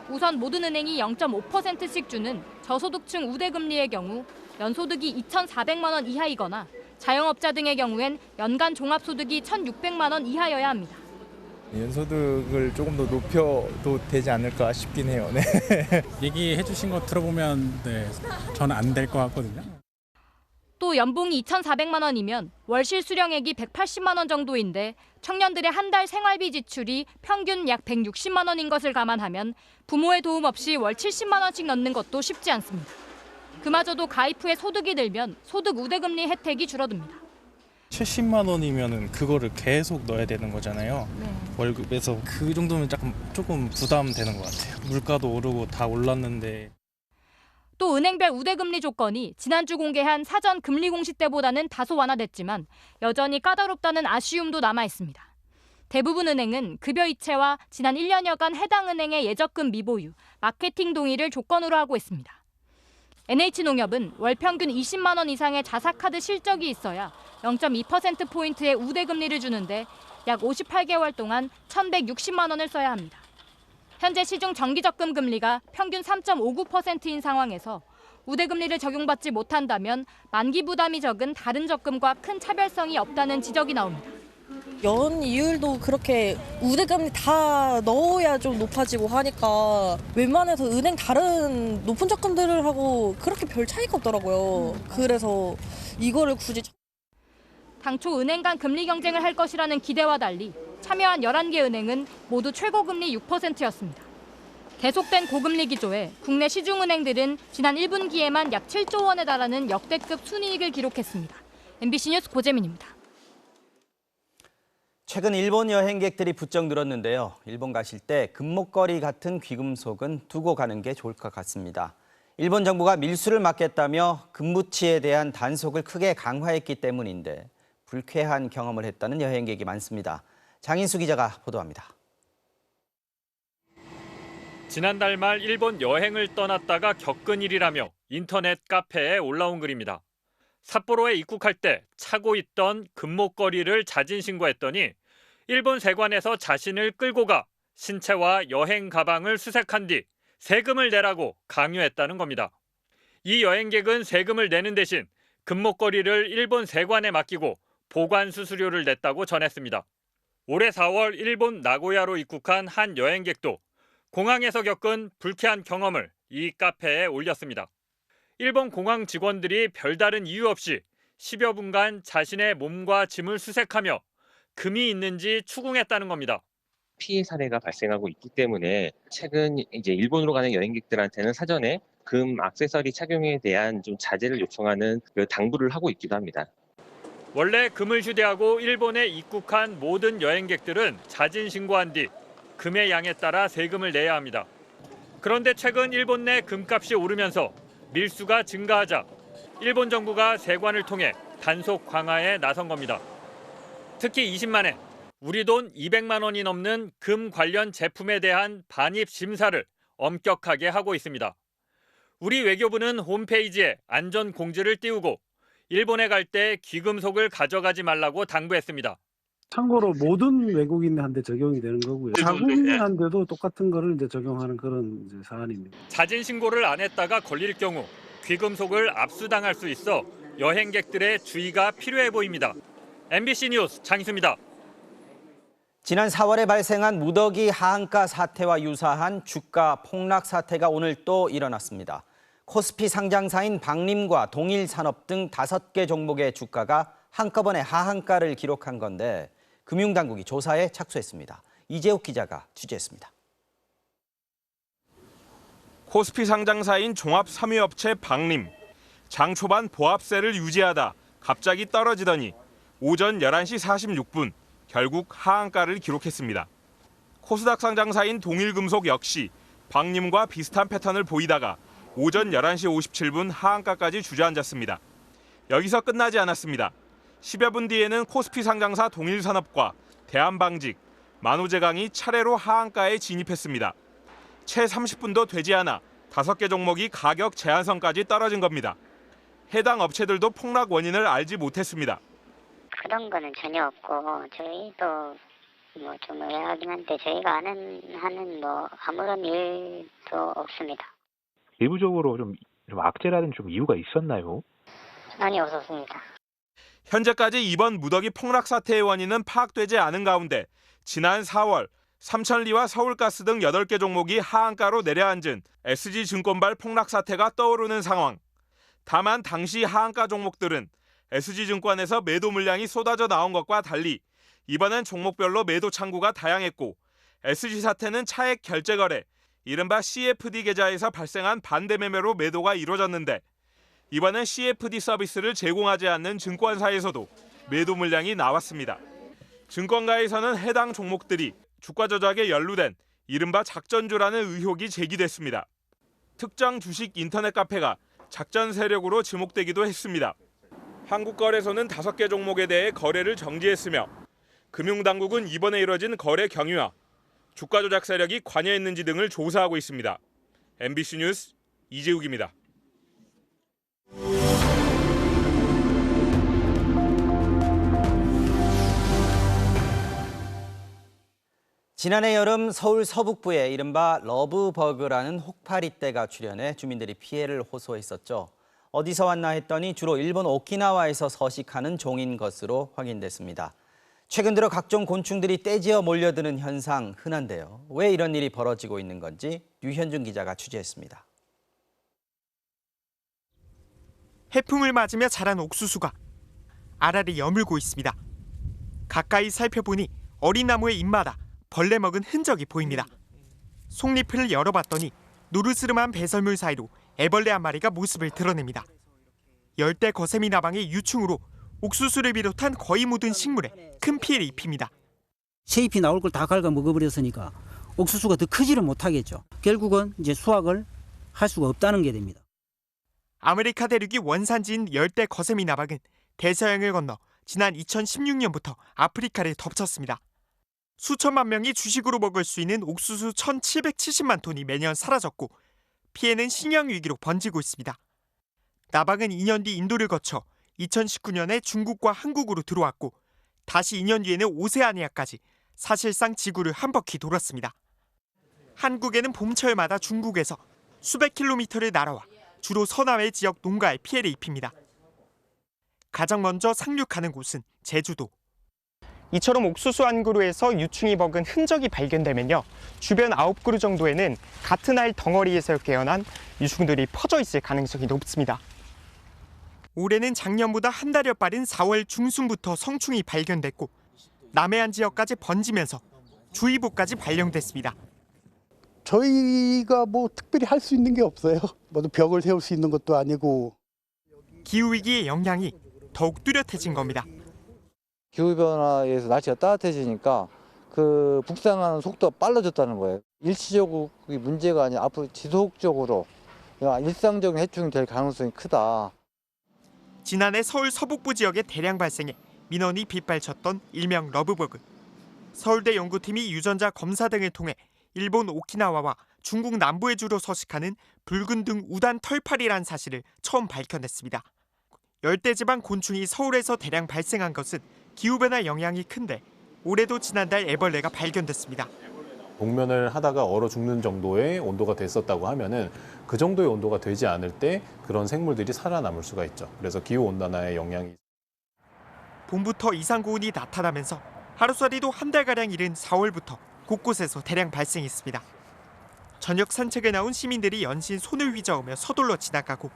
우선 모든 은행이 0.5%씩 주는 저소득층 우대금리의 경우 연소득이 2,400만 원 이하이거나 자영업자 등의 경우엔 연간 종합소득이 1,600만 원 이하여야 합니다. 연소득을 조금 더 높여도 되지 않을까 싶긴 해요. 네. 얘기해 주신 거 들어보면 저는 안 될 것 같거든요. 또 연봉이 2,400만 원이면 월 실수령액이 180만 원 정도인데 청년들의 한 달 생활비 지출이 평균 약 160만 원인 것을 감안하면 부모의 도움 없이 월 70만 원씩 넣는 것도 쉽지 않습니다. 그마저도 가입 후에 소득이 늘면 소득 우대금리 혜택이 줄어듭니다. 70만 원이면 그거를 계속 넣어야 되는 거잖아요. 네. 월급에서 그 정도면 조금 부담되는 것 같아요. 물가도 오르고 다 올랐는데. 또 은행별 우대금리 조건이 지난주 공개한 사전 금리 공시 때보다는 다소 완화됐지만 여전히 까다롭다는 아쉬움도 남아 있습니다. 대부분 은행은 급여 이체와 지난 1년여간 해당 은행의 예적금 미보유, 마케팅 동의를 조건으로 하고 있습니다. NH농협은 월 평균 20만 원 이상의 자사카드 실적이 있어야 0.2%포인트의 우대금리를 주는데 약 58개월 동안 1,160만 원을 써야 합니다. 현재 시중 정기적금 금리가 평균 3.59%인 상황에서 우대금리를 적용받지 못한다면 만기 부담이 적은 다른 적금과 큰 차별성이 없다는 지적이 나옵니다. 연 이율도 그렇게 우대금리 다 넣어야 좀 높아지고 하니까 웬만해서 은행 다른 높은 적금들을 하고 그렇게 별 차이가 없더라고요. 그래서 이거를 굳이 당초 은행 간 금리 경쟁을 할 것이라는 기대와 달리 참여한 11개 은행은 모두 최고금리 6%였습니다. 계속된 고금리 기조에 국내 시중은행들은 지난 1분기에만 약 7조 원에 달하는 역대급 순이익을 기록했습니다. MBC 뉴스 고재민입니다. 최근 일본 여행객들이 부쩍 늘었는데요. 일본 가실 때 금목걸이 같은 귀금속은 두고 가는 게 좋을 것 같습니다. 일본 정부가 밀수를 막겠다며 금부치에 대한 단속을 크게 강화했기 때문인데 불쾌한 경험을 했다는 여행객이 많습니다. 장인수 기자가 보도합니다. 지난달 말 일본 여행을 떠났다가 겪은 일이라며 인터넷 카페에 올라온 글입니다. 삿포로에 입국할 때 차고 있던 금목걸이를 자진 신고했더니 일본 세관에서 자신을 끌고 가 신체와 여행 가방을 수색한 뒤 세금을 내라고 강요했다는 겁니다. 이 여행객은 세금을 내는 대신 금목걸이를 일본 세관에 맡기고 보관 수수료를 냈다고 전했습니다. 올해 4월 일본 나고야로 입국한 한 여행객도 공항에서 겪은 불쾌한 경험을 이 카페에 올렸습니다. 일본 공항 직원들이 별다른 이유 없이 10여 분간 자신의 몸과 짐을 수색하며 금이 있는지 추궁했다는 겁니다. 피해 사례가 발생하고 있기 때문에 최근 이제 일본으로 가는 여행객들한테는 사전에 금 액세서리 착용에 대한 좀 자제를 요청하는 당부를 하고 있기도 합니다. 원래 금을 휴대하고 일본에 입국한 모든 여행객들은 자진 신고한 뒤 금의 양에 따라 세금을 내야 합니다. 그런데 최근 일본 내 금값이 오르면서 밀수가 증가하자 일본 정부가 세관을 통해 단속 강화에 나선 겁니다. 특히 20만에 우리 돈 200만 원이 넘는 금 관련 제품에 대한 반입 심사를 엄격하게 하고 있습니다. 우리 외교부는 홈페이지에 안전 공지를 띄우고 일본에 갈 때 귀금속을 가져가지 말라고 당부했습니다. 참고로 모든 외국인한테 적용이 되는 거고요. 자국민한테도 똑같은 거를 이제 적용하는 그런 이제 사안입니다. 자진 신고를 안 했다가 걸릴 경우 귀금속을 압수당할 수 있어 여행객들의 주의가 필요해 보입니다. MBC 뉴스 장희수입니다. 지난 4월에 발생한 무더기 하한가 사태와 유사한 주가 폭락 사태가 오늘 또 일어났습니다. 코스피 상장사인 박림과 동일산업 등 5개 종목의 주가가 한꺼번에 하한가를 기록한 건데 금융당국이 조사에 착수했습니다. 이재욱 기자가 취재했습니다. 코스피 상장사인 종합섬유업체 박림. 장 초반 보합세를 유지하다 갑자기 떨어지더니 오전 11시 46분 결국 하한가를 기록했습니다. 코스닥 상장사인 동일금속 역시 박림과 비슷한 패턴을 보이다가 오전 11시 57분 하한가까지 주저앉았습니다. 여기서 끝나지 않았습니다. 10여 분 뒤에는 코스피 상장사 동일산업과 대한방직, 만호제강이 차례로 하한가에 진입했습니다. 채 30분도 되지 않아 5개 종목이 가격 제한선까지 떨어진 겁니다. 해당 업체들도 폭락 원인을 알지 못했습니다. 그런 거는 전혀 없고 저희도 좀 의아하긴 한데 저희가 하는 아무런 일도 없습니다. 내부적으로 좀 악재라든지 좀 이유가 있었나요? 아니, 없었습니다. 현재까지 이번 무더기 폭락 사태의 원인은 파악되지 않은 가운데 지난 4월 삼천리와 서울가스 등 8개 종목이 하한가로 내려앉은 SG증권발 폭락 사태가 떠오르는 상황. 다만 당시 하한가 종목들은 SG증권에서 매도 물량이 쏟아져 나온 것과 달리 이번엔 종목별로 매도 창구가 다양했고 SG 사태는 차액 결제 거래, 이른바 CFD 계좌에서 발생한 반대 매매로 매도가 이루어졌는데 이번엔 CFD 서비스를 제공하지 않는 증권사에서도 매도 물량이 나왔습니다. 증권가에서는 해당 종목들이 주가 조작에 연루된 이른바 작전주라는 의혹이 제기됐습니다. 특정 주식 인터넷 카페가 작전 세력으로 지목되기도 했습니다. 한국거래소는 5개 종목에 대해 거래를 정지했으며 금융당국은 이번에 이뤄진 거래 경위와 주가 조작 세력이 관여했는지 등을 조사하고 있습니다. MBC 뉴스 이재욱입니다. 지난해 여름 서울 서북부에 이른바 러브버그라는 혹파리떼가 출현해 주민들이 피해를 호소했었죠. 어디서 왔나 했더니 주로 일본 오키나와에서 서식하는 종인 것으로 확인됐습니다. 최근 들어 각종 곤충들이 떼지어 몰려드는 현상 흔한데요. 왜 이런 일이 벌어지고 있는 건지 류현준 기자가 취재했습니다. 해풍을 맞으며 자란 옥수수가 알알이 여물고 있습니다. 가까이 살펴보니 어린 나무의 잎마다 벌레 먹은 흔적이 보입니다. 속잎을 열어봤더니 노르스름한 배설물 사이로 애벌레 한 마리가 모습을 드러냅니다. 열대 거세미 나방의 유충으로 옥수수를 비롯한 거의 모든 식물에 큰 피해를 입힙니다. 새잎이 나올 걸 다 갉아 먹어버렸으니까 옥수수가 더 크지를 못하겠죠. 결국은 이제 수확을 할 수가 없다는 게 됩니다. 아메리카 대륙이 원산지인 열대 거세미 나방은 대서양을 건너 지난 2016년부터 아프리카를 덮쳤습니다. 수천만 명이 주식으로 먹을 수 있는 옥수수 1,770만 톤이 매년 사라졌고 피해는 식량 위기로 번지고 있습니다. 나방은 2년 뒤 인도를 거쳐 2019년에 중국과 한국으로 들어왔고 다시 2년 뒤에는 오세아니아까지 사실상 지구를 한 바퀴 돌았습니다. 한국에는 봄철마다 중국에서 수백 킬로미터를 날아와 주로 서남해 지역 농가에 피해를 입힙니다. 가장 먼저 상륙하는 곳은 제주도. 이처럼 옥수수 한 그루에서 유충이 먹은 흔적이 발견되면요, 주변 9그루 정도에는 같은 알 덩어리에서 깨어난 유충들이 퍼져 있을 가능성이 높습니다. 올해는 작년보다 한 달여 빠른 4월 중순부터 성충이 발견됐고 남해안 지역까지 번지면서 주의보까지 발령됐습니다. 저희가 뭐 특별히 할 수 있는 게 없어요. 뭐 벽을 세울 수 있는 것도 아니고. 기후위기의 영향이 더욱 뚜렷해진 겁니다. 기후변화에서 날씨가 따뜻해지니까 그 북상하는 속도가 빨라졌다는 거예요. 일시적으로 문제가 아니라 앞으로 지속적으로 일상적인 해충이 될 가능성이 크다. 지난해 서울 서북부 지역에 대량 발생해 민원이 빗발쳤던 일명 러브버그. 서울대 연구팀이 유전자 검사 등을 통해 일본 오키나와와 중국 남부에 주로 서식하는 붉은 등 우단 털파리란 사실을 처음 밝혀냈습니다. 열대지방 곤충이 서울에서 대량 발생한 것은 기후변화 영향이 큰데 올해도 지난달 애벌레가 발견됐습니다. 동면을 하다가 얼어 죽는 정도의 온도가 됐었다고 하면은 그 정도의 온도가 되지 않을 때 그런 생물들이 살아남을 수가 있죠. 그래서 기후온난화의 영향이. 봄부터 이상고온이 나타나면서 하루살이도 한 달가량 이른 4월부터 곳곳에서 대량 발생했습니다. 저녁 산책에 나온 시민들이 연신 손을 휘저으며 서둘러 지나가고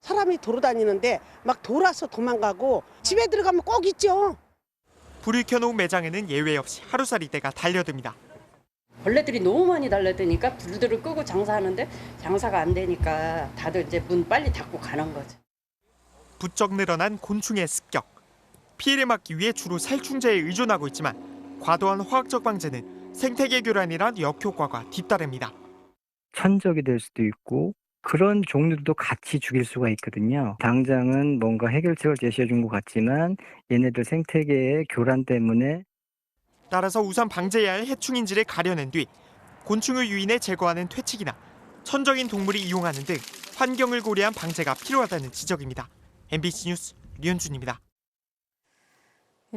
사람이 돌아다니는데 막 돌아서 도망가고 집에 들어가면 꼭 있죠. 불을 켜놓은 매장에는 예외 없이 하루살이대가 달려듭니다. 벌레들이 너무 많이 달려드니까 불들을 끄고 장사하는데 장사가 안 되니까 다들 이제 문 빨리 닫고 가는 거죠. 부쩍 늘어난 곤충의 습격. 피해를 막기 위해 주로 살충제에 의존하고 있지만 과도한 화학적 방제는 생태계 교란이란 역효과가 뒤따릅니다. 천적이 될 수도 있고 그런 종류도 같이 죽일 수가 있거든요. 당장은 뭔가 해결책을 제시해 준 것 같지만 얘네들 생태계의 교란 때문에 따라서 우선 방제해야 할 해충인지를 가려낸 뒤 곤충을 유인해 제거하는 퇴치기나 천적인 동물이 이용하는 등 환경을 고려한 방제가 필요하다는 지적입니다. MBC 뉴스 류현준입니다.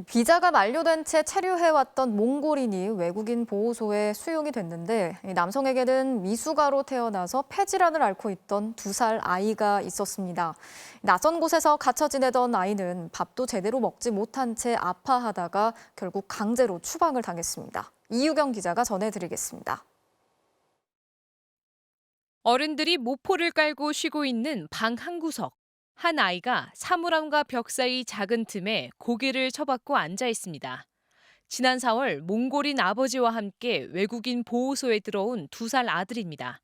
비자가 만료된 채 체류해왔던 몽골인이 외국인 보호소에 수용이 됐는데 남성에게는 미숙아로 태어나서 폐질환을 앓고 있던 2살 아이가 있었습니다. 낯선 곳에서 갇혀 지내던 아이는 밥도 제대로 먹지 못한 채 아파하다가 결국 강제로 추방을 당했습니다. 이유경 기자가 전해드리겠습니다. 어른들이 모포를 깔고 쉬고 있는 방 한 구석. 한 아이가 사물함과 벽 사이 작은 틈에 고개를 쳐박고 앉아 있습니다. 지난 4월 몽골인 아버지와 함께 외국인 보호소에 들어온 2살 아들입니다.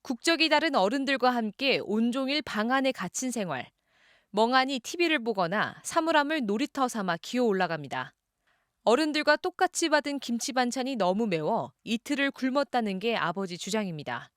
국적이 다른 어른들과 함께 온종일 방 안에 갇힌 생활. 멍하니 TV를 보거나 사물함을 놀이터 삼아 기어 올라갑니다. 어른들과 똑같이 받은 김치 반찬이 너무 매워 이틀을 굶었다는 게 아버지 주장입니다.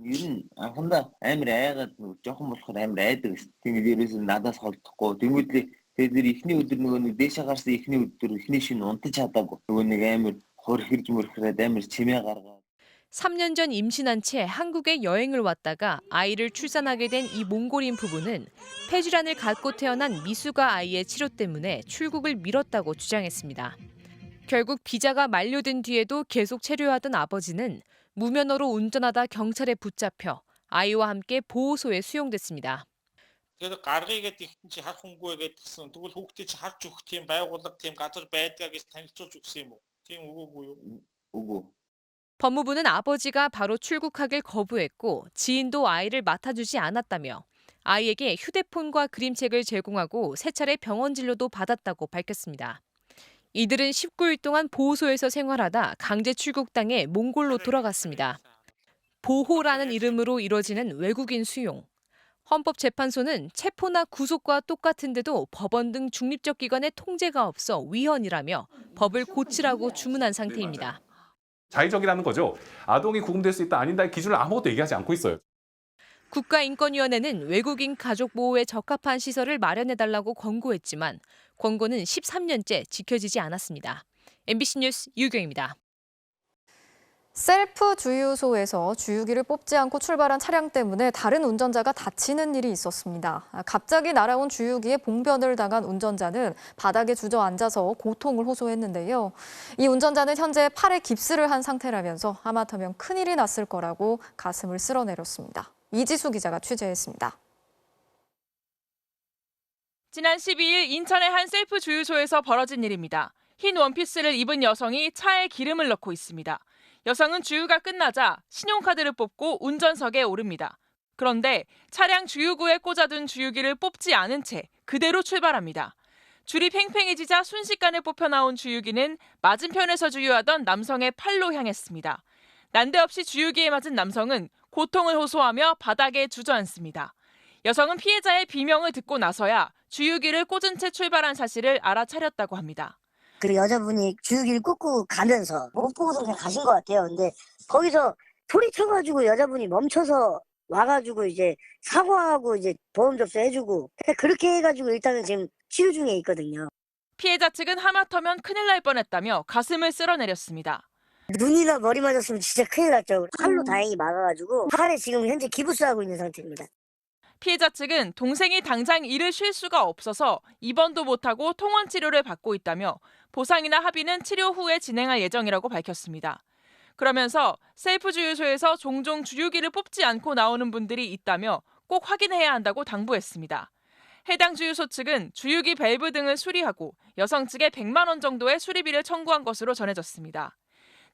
ер нь анхандаа амар айгаад жоохон болохоор амар айдаг. Тэгээд ерөөсөө надаас холдохгүй. Тэнгүүдлээ тэгээд ихний өдөр нөгөө дээшээ гарсан ихний өдөр ихний шин унтаж чадаагүй. Нөгөө нэг амар хорхирж мөрхрээд амар чимээ гаргаад. 3년 전 임신한 채 한국에 여행을 왔다가 아이를 출산하게 된 이 몽골인 부부는 폐질환을 갖고 태어난 미숙아 아이의 치료 때문에 출국을 미뤘다고 주장했습니다. 결국 비자가 만료된 뒤에도 계속 체류하던 아버지는 무면허로 운전하다 경찰에 붙잡혀 아이와 함께 보호소에 수용됐습니다. Тэгээд гаргыгээд ихэнх хар хүнгүй гэдгсэн. Тэгвэл хүүхдээ чи харж өгөх тийм байгууллага тийм газар байдгаа гэж танилцуулж өгсөн юм уу? Тийм үгүй юу? үгүй. 법무부는 아버지가 바로 출국하길 거부했고 지인도 아이를 맡아주지 않았다며 아이에게 휴대폰과 그림책을 제공하고 세 차례 병원 진료도 받았다고 밝혔습니다. 이들은 19일 동안 보호소에서 생활하다 강제 출국당해 몽골로 돌아갔습니다. 보호라는 이름으로 이뤄지는 외국인 수용. 헌법재판소는 체포나 구속과 똑같은데도 법원 등 중립적 기관의 통제가 없어 위헌이라며 법을 고치라고 주문한 상태입니다. 자의적이라는 거죠. 아동이 구금될 수 있다 아닌다의 기준을 아무것도 얘기하지 않고 있어요. 국가인권위원회는 외국인 가족 보호에 적합한 시설을 마련해달라고 권고했지만 권고는 13년째 지켜지지 않았습니다. MBC 뉴스 유경입니다. 셀프 주유소에서 주유기를 뽑지 않고 출발한 차량 때문에 다른 운전자가 다치는 일이 있었습니다. 갑자기 날아온 주유기에 봉변을 당한 운전자는 바닥에 주저앉아서 고통을 호소했는데요. 이 운전자는 현재 팔에 깁스를 한 상태라면서 하마터면 큰일이 났을 거라고 가슴을 쓸어내렸습니다. 이지수 기자가 취재했습니다. 지난 12일 인천의 한 셀프 주유소에서 벌어진 일입니다. 흰 원피스를 입은 여성이 차에 기름을 넣고 있습니다. 여성은 주유가 끝나자 신용카드를 뽑고 운전석에 오릅니다. 그런데 차량 주유구에 꽂아둔 주유기를 뽑지 않은 채 그대로 출발합니다. 줄이 팽팽해지자 순식간에 뽑혀나온 주유기는 맞은편에서 주유하던 남성의 팔로 향했습니다. 난데없이 주유기에 맞은 남성은 고통을 호소하며 바닥에 주저앉습니다. 여성은 피해자의 비명을 듣고 나서야 주유기를 꽂은 채 출발한 사실을 알아차렸다고 합니다. 그리고 여자분이 주유기를 꽂고 가면서 못 보고서 그냥 가신 것 같아요. 근데 거기서 소리쳐가지고 여자분이 멈춰서 와가지고 이제 사과하고 이제 보험 접수해주고 그렇게 해가지고 일단은 지금 치료 중에 있거든요. 피해자 측은 하마터면 큰일 날 뻔했다며 가슴을 쓸어내렸습니다. 눈이나 머리 맞았으면 진짜 큰일 났죠. 칼로 다행히 막아가지고 팔에 지금 현재 기부스하고 있는 상태입니다. 피해자 측은 동생이 당장 일을 쉴 수가 없어서 입원도 못하고 통원 치료를 받고 있다며 보상이나 합의는 치료 후에 진행할 예정이라고 밝혔습니다. 그러면서 셀프 주유소에서 종종 주유기를 뽑지 않고 나오는 분들이 있다며 꼭 확인해야 한다고 당부했습니다. 해당 주유소 측은 주유기 밸브 등을 수리하고 여성 측에 100만 원 정도의 수리비를 청구한 것으로 전해졌습니다.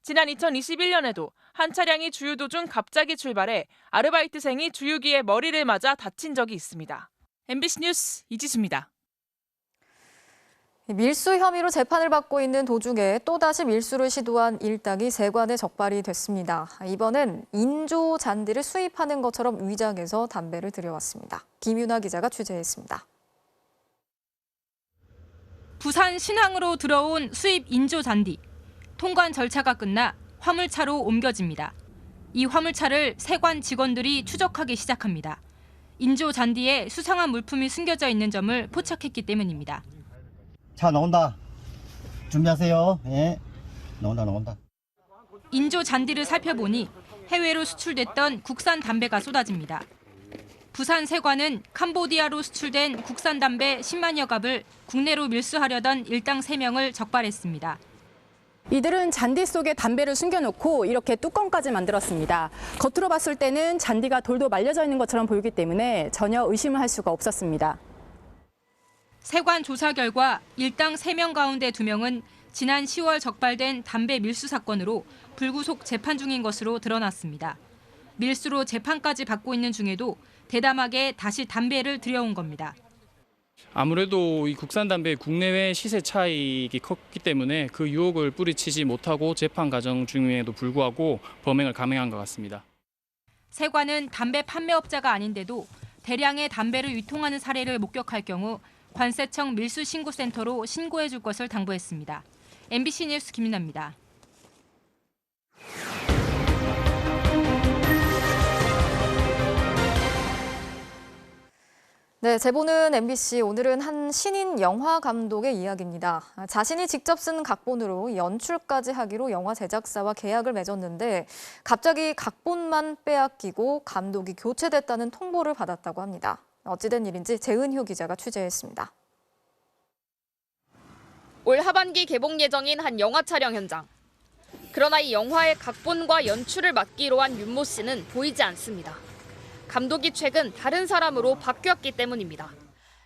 지난 2021년에도 한 차량이 주유 도중 갑자기 출발해 아르바이트생이 주유기에 머리를 맞아 다친 적이 있습니다. MBC 뉴스 이지수입니다. 밀수 혐의로 재판을 받고 있는 도중에 또다시 밀수를 시도한 일당이 세관에 적발이 됐습니다. 이번엔 인조 잔디를 수입하는 것처럼 위장해서 담배를 들여왔습니다. 김윤아 기자가 취재했습니다. 부산 신항으로 들어온 수입 인조 잔디. 통관 절차가 끝나 화물차로 옮겨집니다. 이 화물차를 세관 직원들이 추적하기 시작합니다. 인조 잔디에 수상한 물품이 숨겨져 있는 점을 포착했기 때문입니다. 차 나온다. 준비하세요. 예. 나온다. 인조 잔디를 살펴보니 해외로 수출됐던 국산 담배가 쏟아집니다. 부산 세관은 캄보디아로 수출된 국산 담배 10만여 갑을 국내로 밀수하려던 일당 3명을 적발했습니다. 이들은 잔디 속에 담배를 숨겨놓고 이렇게 뚜껑까지 만들었습니다. 겉으로 봤을 때는 잔디가 돌도 말려져 있는 것처럼 보이기 때문에 전혀 의심을 할 수가 없었습니다. 세관 조사 결과 일당 3명 가운데 2명은 지난 10월 적발된 담배 밀수 사건으로 불구속 재판 중인 것으로 드러났습니다. 밀수로 재판까지 받고 있는 중에도 대담하게 다시 담배를 들여온 겁니다. 아무래도 이 국산 담배의 국내외 시세 차익이 컸기 때문에 그 유혹을 뿌리치지 못하고 재판 과정 중임에도 불구하고 범행을 감행한 것 같습니다. 세관은 담배 판매업자가 아닌데도 대량의 담배를 유통하는 사례를 목격할 경우 관세청 밀수신고센터로 신고해 줄 것을 당부했습니다. MBC 뉴스 김윤아입니다. 네, 제보는 MBC. 오늘은 한 신인 영화 감독의 이야기입니다. 자신이 직접 쓴 각본으로 연출까지 하기로 영화 제작사와 계약을 맺었는데 갑자기 각본만 빼앗기고 감독이 교체됐다는 통보를 받았다고 합니다. 어찌된 일인지 재은효 기자가 취재했습니다. 올 하반기 개봉 예정인 한 영화 촬영 현장. 그러나 이 영화의 각본과 연출을 맡기로 한 윤모 씨는 보이지 않습니다. 감독이 최근 다른 사람으로 바뀌었기 때문입니다.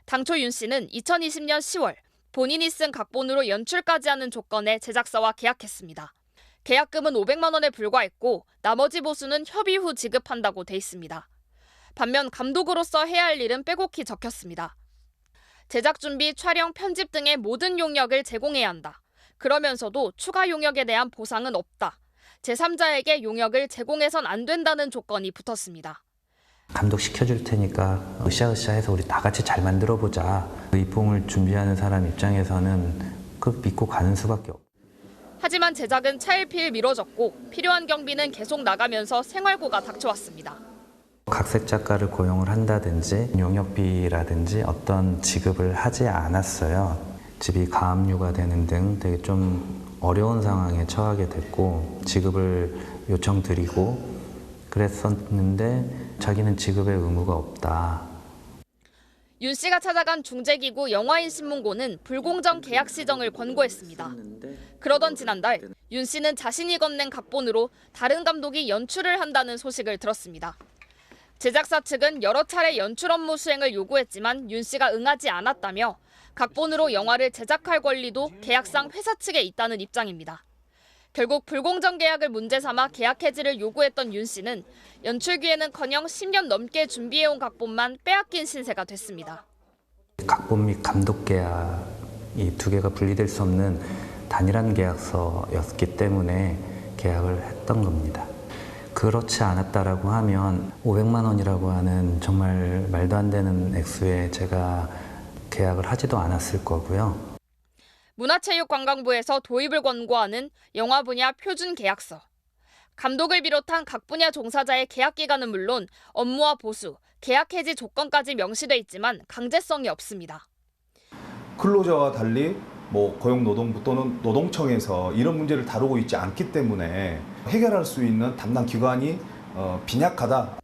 당초 윤 씨는 2020년 10월 본인이 쓴 각본으로 연출까지 하는 조건에 제작사와 계약했습니다. 계약금은 500만 원에 불과했고 나머지 보수는 협의 후 지급한다고 돼 있습니다. 반면 감독으로서 해야 할 일은 빼곡히 적혔습니다. 제작 준비, 촬영, 편집 등의 모든 용역을 제공해야 한다. 그러면서도 추가 용역에 대한 보상은 없다. 제3자에게 용역을 제공해선 안 된다는 조건이 붙었습니다. 감독 시켜줄 테니까 으쌰으쌰해서 우리 다 같이 잘 만들어보자. 입봉을 준비하는 사람 입장에서는 그 믿고 가는 수밖에 없고. 하지만 제작은 차일피일 미뤄졌고 필요한 경비는 계속 나가면서 생활고가 닥쳐왔습니다. 각색 작가를 고용을 한다든지 용역비라든지 어떤 지급을 하지 않았어요. 집이 가압류가 되는 등 되게 좀 어려운 상황에 처하게 됐고 지급을 요청드리고 그랬었는데 자기는 지급의 의무가 없다. 윤 씨가 찾아간 중재기구 영화인신문고는 불공정 계약 시정을 권고했습니다. 그러던 지난달 윤 씨는 자신이 건넨 각본으로 다른 감독이 연출을 한다는 소식을 들었습니다. 제작사 측은 여러 차례 연출 업무 수행을 요구했지만 윤 씨가 응하지 않았다며 각본으로 영화를 제작할 권리도 계약상 회사 측에 있다는 입장입니다. 결국 불공정 계약을 문제 삼아 계약 해지를 요구했던 윤 씨는 연출 기회는커녕 10년 넘게 준비해온 각본만 빼앗긴 신세가 됐습니다. 각본 및 감독 계약이 두 개가 분리될 수 없는 단일한 계약서였기 때문에 계약을 했던 겁니다. 그렇지 않았다라고 하면 500만 원이라고 하는 정말 말도 안 되는 액수에 제가 계약을 하지도 않았을 거고요. 문화체육관광부에서 도입을 권고하는 영화 분야 표준 계약서. 감독을 비롯한 각 분야 종사자의 계약 기간은 물론 업무와 보수, 계약 해지 조건까지 명시돼 있지만 강제성이 없습니다. 근로자와 달리 고용노동부 또는 노동청에서 이런 문제를 다루고 있지 않기 때문에 해결할 수 있는 담당 기관이 빈약하다.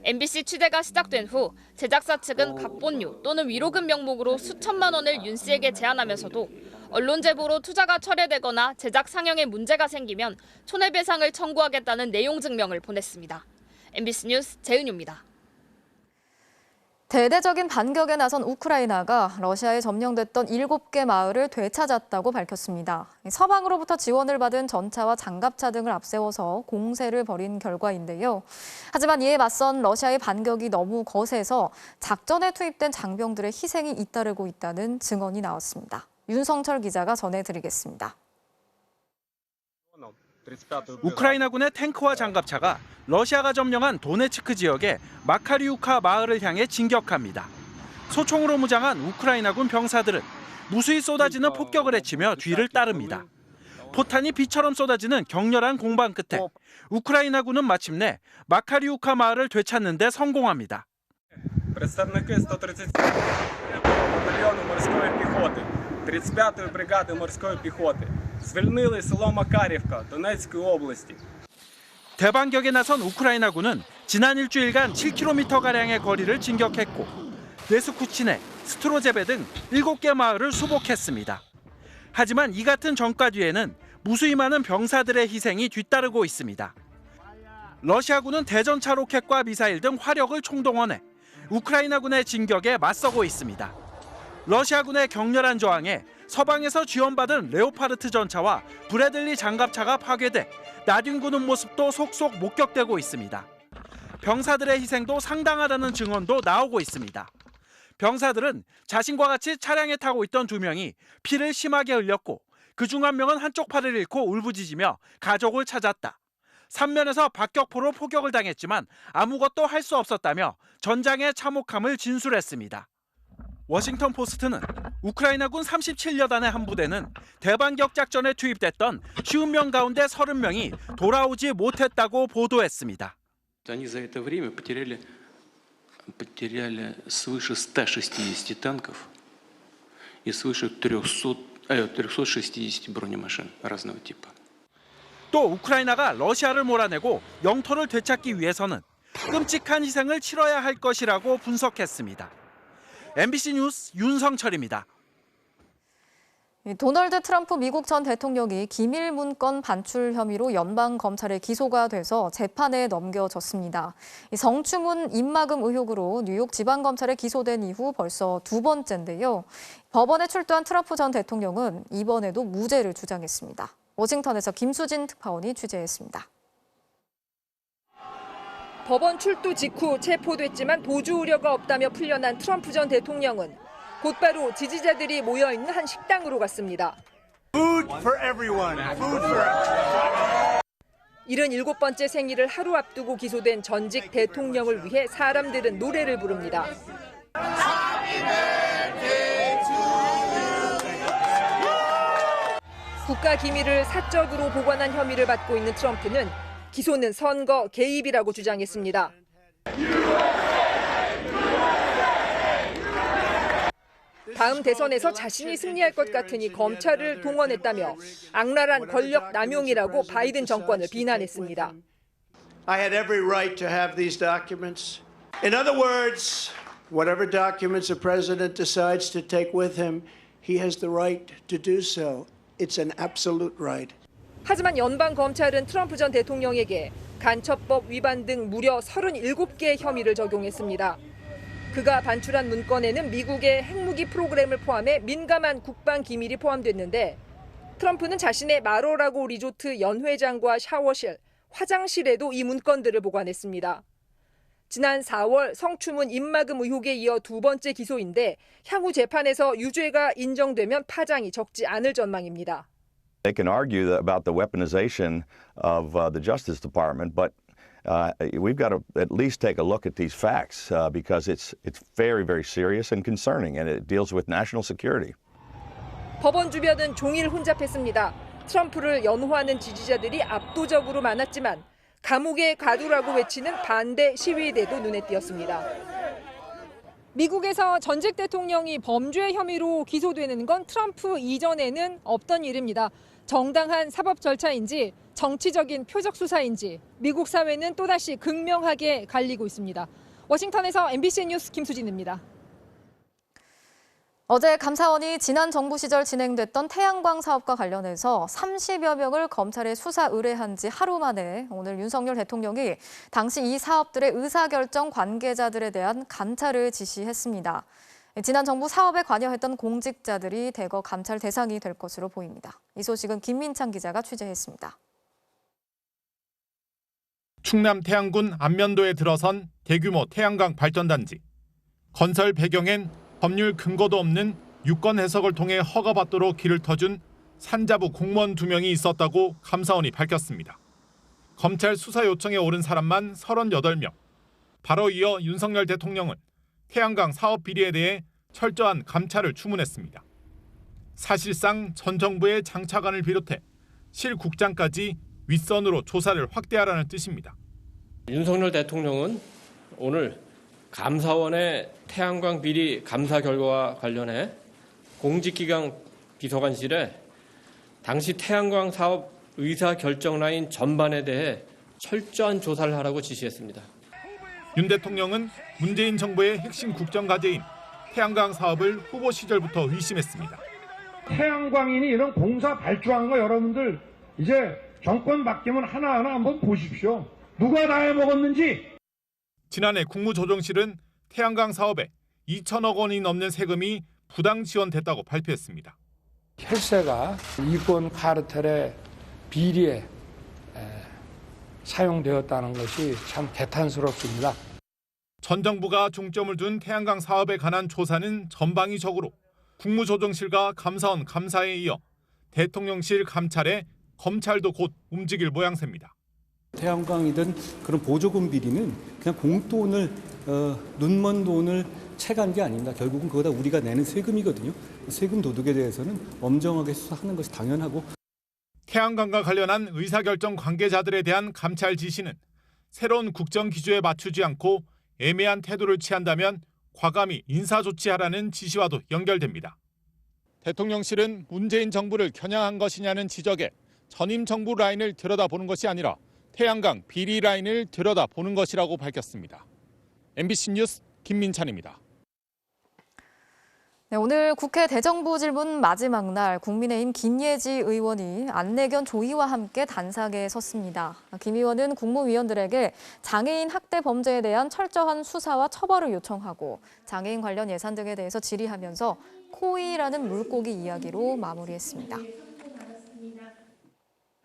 MBC 취재가 시작된 후 제작사 측은 각본료 또는 위로금 명목으로 수천만 원을 윤 씨에게 제안하면서도 언론 제보로 투자가 철회되거나 제작 상영에 문제가 생기면 손해배상을 청구하겠다는 내용 증명을 보냈습니다. MBC 뉴스 재은유입니다. 대대적인 반격에 나선 우크라이나가 러시아에 점령됐던 7개 마을을 되찾았다고 밝혔습니다. 서방으로부터 지원을 받은 전차와 장갑차 등을 앞세워서 공세를 벌인 결과인데요. 하지만 이에 맞선 러시아의 반격이 너무 거세서 작전에 투입된 장병들의 희생이 잇따르고 있다는 증언이 나왔습니다. 윤성철 기자가 전해드리겠습니다. 우크라이나군의 탱크와 장갑차가 러시아가 점령한 도네츠크 지역의 마카리우카 마을을 향해 진격합니다. 소총으로 무장한 우크라이나군 병사들은 무수히 쏟아지는 폭격을 헤치며 뒤를 따릅니다. 포탄이 비처럼 쏟아지는 격렬한 공방 끝에 우크라이나군은 마침내 마카리우카 마을을 되찾는 데 성공합니다. Представники 137-ї батальйону морської піхоти, 35-ї бригади морської піхоти звільнили село Макарівка Донецької області. 대반격에 나선 우크라이나군은 지난 일주일간 7km가량의 거리를 진격했고 네스쿠치네, 스트로제베 등 7개 마을을 수복했습니다. 하지만 이 같은 전과 뒤에는 무수히 많은 병사들의 희생이 뒤따르고 있습니다. 러시아군은 대전차 로켓과 미사일 등 화력을 총동원해 우크라이나군의 진격에 맞서고 있습니다. 러시아군의 격렬한 저항에 서방에서 지원받은 레오파르트 전차와 브래들리 장갑차가 파괴돼 나뒹구는 모습도 속속 목격되고 있습니다. 병사들의 희생도 상당하다는 증언도 나오고 있습니다. 병사들은 자신과 같이 차량에 타고 있던 2명이 피를 심하게 흘렸고 그중 1명은 한쪽 팔을 잃고 울부짖으며 가족을 찾았다. 3면에서 박격포로 포격을 당했지만 아무것도 할 수 없었다며 전장의 참혹함을 진술했습니다. 워싱턴 포스트는 우크라이나군 37여단의 한 부대는 대반격 작전에 투입됐던 50명 가운데 30명이 돌아오지 못했다고 보도했습니다. Они за это время потеряли свыше 160 танков и свыше 360 бронемашин разного типа. 또 우크라이나가 러시아를 몰아내고 영토를 되찾기 위해서는 끔찍한 희생을 치러야 할 것이라고 분석했습니다. MBC 뉴스 윤성철입니다. 도널드 트럼프 미국 전 대통령이 기밀 문건 반출 혐의로 연방 검찰에 기소가 돼서 재판에 넘겨졌습니다. 성추문 입막음 의혹으로 뉴욕 지방검찰에 기소된 이후 벌써 2번째인데요. 법원에 출두한 트럼프 전 대통령은 이번에도 무죄를 주장했습니다. 워싱턴에서 김수진 특파원이 취재했습니다. 법원 출두 직후 체포됐지만 도주 우려가 없다며 풀려난 트럼프 전 대통령은 곧바로 지지자들이 모여있는 한 식당으로 갔습니다. Food for everyone. Food for everyone. 77번째 생일을 하루 앞두고 기소된 전직 대통령을 위해 사람들은 노래를 부릅니다. 국가 기밀을 사적으로 보관한 혐의를 받고 있는 트럼프는 기소는 선거 개입이라고 주장했습니다. 다음 대선에서 자신이 승리할 것 같으니 검찰을 동원했다며 악랄한 권력 남용이라고 바이든 정권을 비난했습니다. I had every right to have these documents. In other words, whatever documents the president decides to take with him, he has the right to do so. It's an absolute right. 하지만 연방 검찰은 트럼프 전 대통령에게 간첩법 위반 등 무려 37개의 혐의를 적용했습니다. 그가 반출한 문건에는 미국의 핵무기 프로그램을 포함해 민감한 국방 기밀이 포함됐는데 트럼프는 자신의 마로라고 리조트 연회장과 샤워실, 화장실에도 이 문건들을 보관했습니다. 지난 4월 성추문 입막음 의혹에 이어 2번째 기소인데 향후 재판에서 유죄가 인정되면 파장이 적지 않을 전망입니다. They can argue about the weaponization of the Justice Department, but we've got to at least take a look at these facts because it's very, very serious and concerning, and it deals with national security. 법원 주변은 종일 혼잡했습니다. 트럼프를 연호하는 지지자들이 압도적으로 많았지만 감옥에 가두라고 외치는 반대 시위대도 눈에 띄었습니다. 미국에서 전직 대통령이 범죄 혐의로 기소되는 건 트럼프 이전에는 없던 일입니다. 정당한 사법 절차인지 정치적인 표적 수사인지 미국 사회는 또다시 극명하게 갈리고 있습니다. 워싱턴에서 MBC 뉴스 김수진입니다. 어제 감사원이 지난 정부 시절 진행됐던 태양광 사업과 관련해서 30여 명을 검찰에 수사 의뢰한 지 하루 만에 오늘 윤석열 대통령이 당시 이 사업들의 의사결정 관계자들에 대한 감찰을 지시했습니다. 지난 정부 사업에 관여했던 공직자들이 대거 감찰 대상이 될 것으로 보입니다. 이 소식은 김민창 기자가 취재했습니다. 충남 태안군 안면도에 들어선 대규모 태양광 발전단지. 건설 배경엔 법률 근거도 없는 유권 해석을 통해 허가받도록 길을 터준 산자부 공무원 2명이 있었다고 감사원이 밝혔습니다. 검찰 수사 요청에 오른 사람만 38명. 바로 이어 윤석열 대통령은 태양광 사업 비리에 대해 철저한 감찰을 주문했습니다. 사실상 전 정부의 장차관을 비롯해 실 국장까지 윗선으로 조사를 확대하라는 뜻입니다. 윤석열 대통령은 오늘 감사원의 태양광 비리 감사 결과와 관련해 공직기강 비서관실에 당시 태양광 사업 의사결정 라인 전반에 대해 철저한 조사를 하라고 지시했습니다. 윤 대통령은 문재인 정부의 핵심 국정과제인 태양광 사업을 후보 시절부터 의심했습니다. 태양광인이 이런 공사 발주한 거 여러분들 이제 정권 바뀌면 하나하나 한번 보십시오. 누가 다 해먹었는지. 지난해 국무조정실은 태양광 사업에 2천억 원이 넘는 세금이 부당 지원됐다고 발표했습니다. 혈세가 이권 카르텔의 비리에 사용되었다는 것이 참 개탄스럽습니다. 전 정부가 중점을 둔 태양광 사업에 관한 조사는 전방위적으로 국무조정실과 감사원 감사에 이어 대통령실 감찰에 검찰도 곧 움직일 모양새입니다. 태양광이든 그런 보조금 비리는 그냥 공돈을 눈먼 돈을 채간 게 아닙니다. 결국은 그거다 우리가 내는 세금이거든요. 세금 도둑에 대해서는 엄정하게 수사하는 것이 당연하고. 태양광과 관련한 의사결정 관계자들에 대한 감찰 지시는 새로운 국정 기조에 맞추지 않고 애매한 태도를 취한다면 과감히 인사조치하라는 지시와도 연결됩니다. 대통령실은 문재인 정부를 겨냥한 것이냐는 지적에 전임 정부 라인을 들여다보는 것이 아니라 태양광 비리 라인을 들여다보는 것이라고 밝혔습니다. MBC 뉴스 김민찬입니다. 네, 오늘 국회 대정부 질문 마지막 날 국민의힘 김예지 의원이 안내견 조의와 함께 단상에 섰습니다. 김 의원은 국무위원들에게 장애인 학대 범죄에 대한 철저한 수사와 처벌을 요청하고 장애인 관련 예산 등에 대해서 질의하면서 코이라는 물고기 이야기로 마무리했습니다.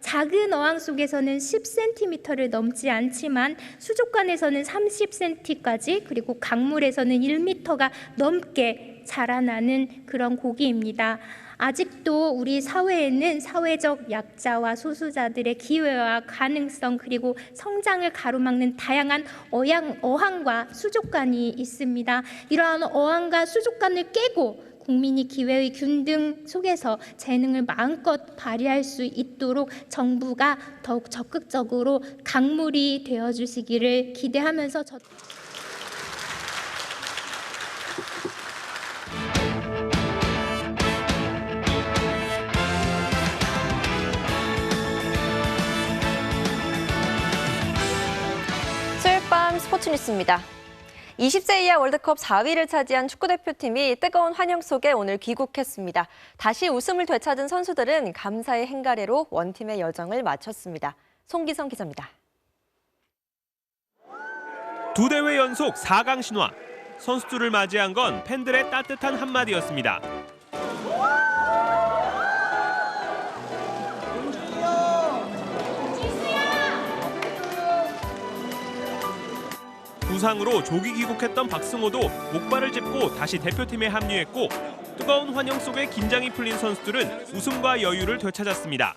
작은 어항 속에서는 10cm를 넘지 않지만 수족관에서는 30cm까지 그리고 강물에서는 1m가 넘게 자라나는 그런 고기입니다. 아직도 우리 사회에는 사회적 약자와 소수자들의 기회와 가능성 그리고 성장을 가로막는 다양한 어항과 수족관이 있습니다. 이러한 어항과 수족관을 깨고 국민이 기회의 균등 속에서 재능을 마음껏 발휘할 수 있도록 정부가 더욱 적극적으로 강물이 되어주시기를 기대하면서 수요일 밤 스포츠 뉴스입니다. 20세 이하 월드컵 4위를 차지한 축구대표팀이 뜨거운 환영 속에 오늘 귀국했습니다. 다시 웃음을 되찾은 선수들은 감사의 행가래로 원팀의 여정을 마쳤습니다. 송기성 기자입니다. 두 대회 연속 4강 신화. 선수들을 맞이한 건 팬들의 따뜻한 한마디였습니다. 부상으로 조기 귀국했던 박승호도 목발을 짚고 다시 대표팀에 합류했고 뜨거운 환영 속에 긴장이 풀린 선수들은 웃음과 여유를 되찾았습니다.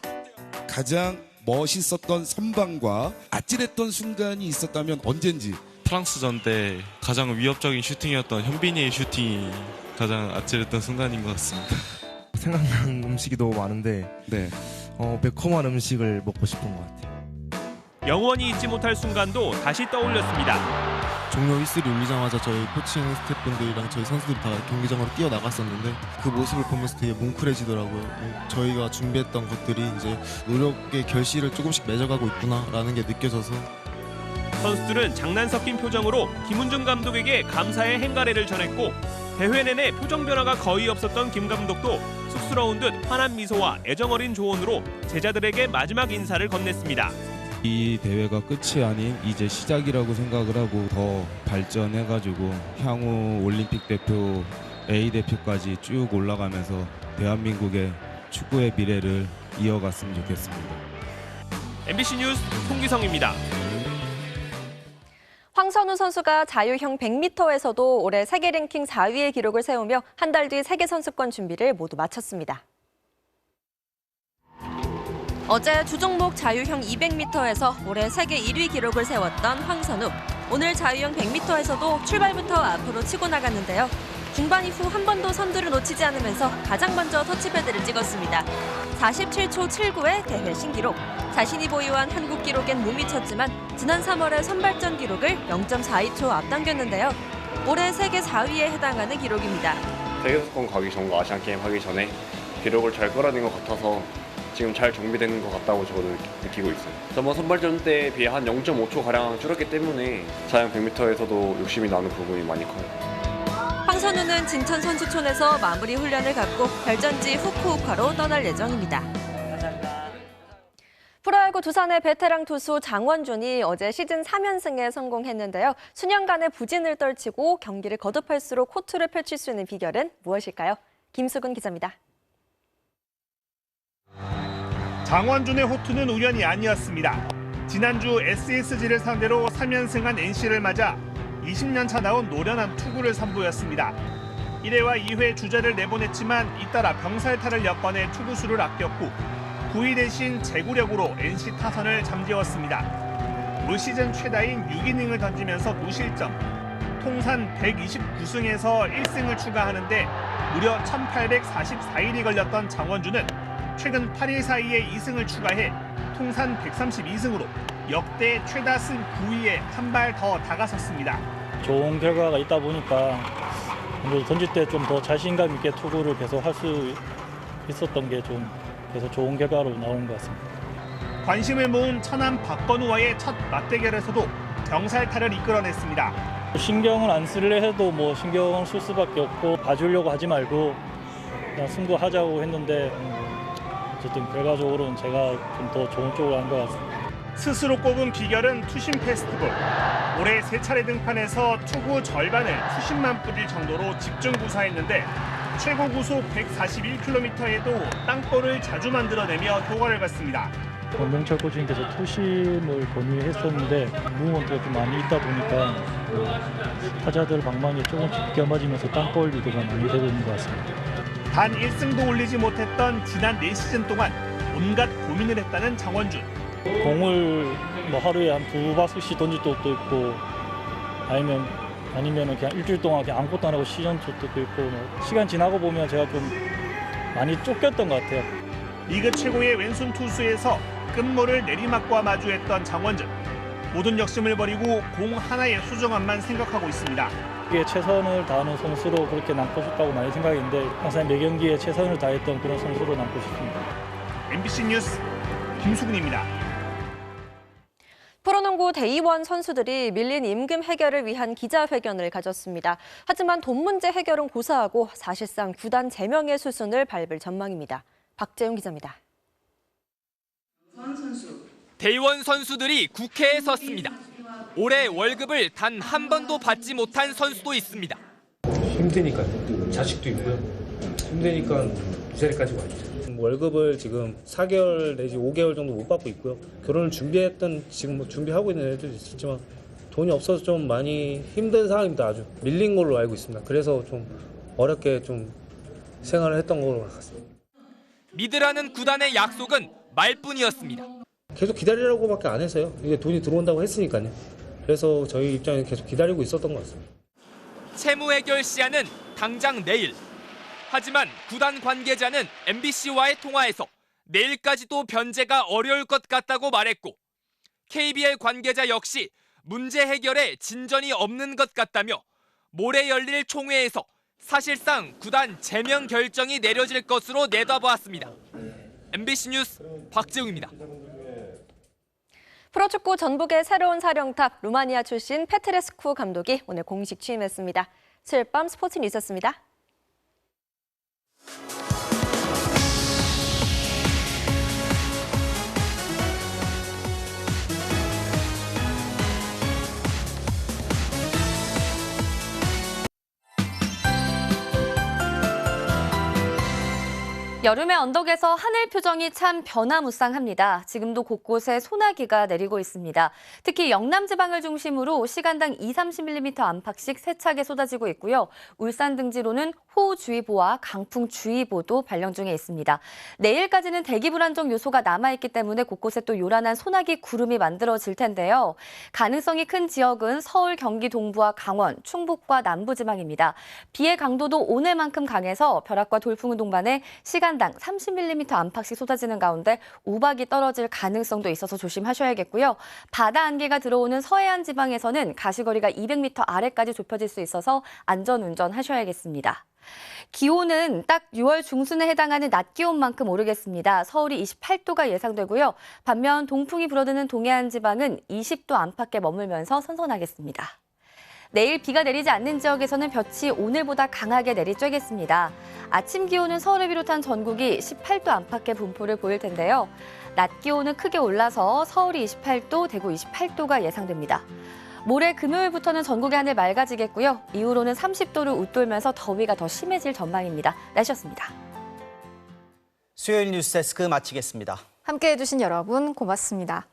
가장 멋있었던 선방과 아찔했던 순간이 있었다면 언젠지. 프랑스전 때 가장 위협적인 슈팅이었던 현빈이의 슈팅이 가장 아찔했던 순간인 것 같습니다. 생각나는 음식이 너무 많은데 매콤한 음식을 먹고 싶은 것 같아요. 영원히 잊지 못할 순간도 다시 떠올렸습니다. 종료 휘슬이 울리자마자 저희 코칭 스태프분들이랑 저희 선수들이 다 경기장으로 뛰어나갔었는데 그 모습을 보면서 되게 뭉클해지더라고요. 저희가 준비했던 것들이 이제 노력의 결실을 조금씩 맺어가고 있구나라는 게 느껴져서 선수들은 장난 섞인 표정으로 김훈중 감독에게 감사의 행가래를 전했고 대회 내내 표정 변화가 거의 없었던 김 감독도 쑥스러운 듯 환한 미소와 애정어린 조언으로 제자들에게 마지막 인사를 건넸습니다. 이 대회가 끝이 아닌 이제 시작이라고 생각을 하고 더 발전해가지고 향후 올림픽 대표, A 대표까지 쭉 올라가면서 대한민국의 축구의 미래를 이어갔으면 좋겠습니다. MBC 뉴스 송기성입니다. 황선우 선수가 자유형 100m에서도 올해 세계 랭킹 4위의 기록을 세우며 한 달 뒤 세계선수권 준비를 모두 마쳤습니다. 어제 주종목 자유형 200m에서 올해 세계 1위 기록을 세웠던 황선우. 오늘 자유형 100m에서도 출발부터 앞으로 치고 나갔는데요. 중반 이후 한 번도 선두를 놓치지 않으면서 가장 먼저 터치패드를 찍었습니다. 47초 79의 대회 신기록. 자신이 보유한 한국 기록엔 못 미쳤지만 지난 3월의 선발전 기록을 0.42초 앞당겼는데요. 올해 세계 4위에 해당하는 기록입니다. 세계선수권 가기 전과 아시안게임 하기 전에 기록을 잘 끌어낸 것 같아서 지금 잘 정비되는 것 같다고 저는 느끼고 있어요. 저번 선발전 때에 비해 한 0.5초가량 줄었기 때문에 자유형 100m에서도 욕심이 나는 부분이 많이 커요. 황선우는 진천 선수촌에서 마무리 훈련을 갖고 별전지 후쿠오카로 떠날 예정입니다. 프로야구 두산의 베테랑 투수 장원준이 어제 시즌 3연승에 성공했는데요. 수년간의 부진을 떨치고 경기를 거듭할수록 호투를 펼칠 수 있는 비결은 무엇일까요? 김수근 기자입니다. 장원준의 호투는 우연이 아니었습니다. 지난주 SSG를 상대로 3연승한 NC를 맞아 20년 차 나온 노련한 투구를 선보였습니다. 1회와 2회 주자를 내보냈지만 잇따라 병살타를 엿궈내 투구수를 아꼈고 9위 대신 제구력으로 NC 타선을 잠재웠습니다. 올 시즌 최다인 6이닝을 던지면서 무실점, 통산 129승에서 1승을 추가하는데 무려 1844일이 걸렸던 장원준은 최근 8일 사이에 2승을 추가해 통산 132승으로 역대 최다승 9위에 한 발 더 다가섰습니다. 좋은 결과가 있다 보니까 던질 때 좀 더 자신감 있게 투구를 계속 할 수 있었던 게 좀 계속 좋은 결과로 나오는 것 같습니다. 관심을 모은 천안 박건우와의 첫 맞대결에서도 병살타를 이끌어냈습니다. 신경을 안 쓰려 해도 뭐 신경을 쓸 수밖에 없고 봐주려고 하지 말고 그냥 승부하자고 했는데 어쨌든 결과적으로는 제가 좀 더 좋은 쪽으로 한 것 같습니다. 스스로 꼽은 비결은 투심 페스티벌. 올해 3차례 등판해서 투구 절반을 투심만 뿌릴 정도로 집중 구사했는데 최고 구속 141km에도 땅볼을 자주 만들어내며 효과를 봤습니다. 권명철 코치님께서 투심을 권유했었는데 무브먼트가 좀 많이 있다 보니까 타자들 방망이에 조금씩 비껴맞으면서 땅볼 리드가 많이 되고 있는 것 같습니다. 단 1승도 올리지 못했던 지난 4시즌 동안 온갖 고민을 했다는 장원준. 공을 뭐 하루에 한 2바퀴씩 던질 때도 있고 아니면 그냥 일주일 동안 그냥 아무것도 안 하고 쉬는 때도 있고 뭐 시간 지나고 보면 제가 좀 많이 쫓겼던 것 같아요. 리그 최고의 왼손 투수에서 끝물을 내리막과 마주했던 장원준. 모든 욕심을 버리고 공 하나의 소중함만 생각하고 있습니다. 이게 최선을 다하는 선수로 그렇게 남고 싶다고 많이 생각했는데 항상 매 경기에 최선을 다했던 그런 선수로 남고 싶습니다. MBC 뉴스 김수근입니다. 프로농구 대의원 선수들이 밀린 임금 해결을 위한 기자회견을 가졌습니다. 하지만 돈 문제 해결은 고사하고 사실상 구단 제명의 수순을 밟을 전망입니다. 박재용 기자입니다. 대의원 선수들이 국회에 섰습니다. 올해 월급을 단 한 번도 받지 못한 선수도 있습니다. 힘드니까요. 자식도 있고요. 힘드니까 이 자리까지 와주세요. 월급을 지금 4개월 내지 5개월 정도 못 받고 있고요. 결혼을 준비했던 지금 뭐 준비하고 있는 애들도 있었지만 돈이 없어서 좀 많이 힘든 상황입니다. 아주 밀린 걸로 알고 있습니다. 그래서 좀 어렵게 좀 생활을 했던 걸로 같습니다. 믿으라는 구단의 약속은 말뿐이었습니다. 계속 기다리라고밖에 안 해서요. 이게 돈이 들어온다고 했으니까요. 그래서 저희 입장에 계속 기다리고 있었던 것 같습니다. 채무 해결 시한은 당장 내일. 하지만 구단 관계자는 MBC와의 통화에서 내일까지도 변제가 어려울 것 같다고 말했고 KBL 관계자 역시 문제 해결에 진전이 없는 것 같다며 모레 열릴 총회에서 사실상 구단 제명 결정이 내려질 것으로 내다보았습니다. MBC 뉴스 박재웅입니다. 프로축구 전북의 새로운 사령탑 루마니아 출신 페트레스쿠 감독이 오늘 공식 취임했습니다. 수요일 밤 스포츠 뉴스였습니다. 여름의 언덕에서 하늘 표정이 참 변화무쌍합니다. 지금도 곳곳에 소나기가 내리고 있습니다. 특히 영남 지방을 중심으로 시간당 20-30mm 안팎씩 세차게 쏟아지고 있고요. 울산 등지로는 호우주의보와 강풍주의보도 발령 중에 있습니다. 내일까지는 대기 불안정 요소가 남아있기 때문에 곳곳에 또 요란한 소나기 구름이 만들어질 텐데요. 가능성이 큰 지역은 서울, 경기 동부와 강원, 충북과 남부지방입니다. 비의 강도도 오늘만큼 강해서 벼락과 돌풍을 동반해 시간당 30mm 안팎씩 쏟아지는 가운데 우박이 떨어질 가능성도 있어서 조심하셔야겠고요. 바다 안개가 들어오는 서해안 지방에서는 가시거리가 200m 아래까지 좁혀질 수 있어서 안전운전 하셔야겠습니다. 기온은 딱 6월 중순에 해당하는 낮 기온만큼 오르겠습니다. 서울이 28도가 예상되고요. 반면 동풍이 불어드는 동해안 지방은 20도 안팎에 머물면서 선선하겠습니다. 내일 비가 내리지 않는 지역에서는 볕이 오늘보다 강하게 내리쬐겠습니다. 아침 기온은 서울을 비롯한 전국이 18도 안팎의 분포를 보일 텐데요. 낮 기온은 크게 올라서 서울이 28도, 대구 28도가 예상됩니다. 모레 금요일부터는 전국의 하늘 맑아지겠고요. 이후로는 30도를 웃돌면서 더위가 더 심해질 전망입니다. 날씨였습니다. 수요일 뉴스데스크 마치겠습니다. 함께해 주신 여러분 고맙습니다.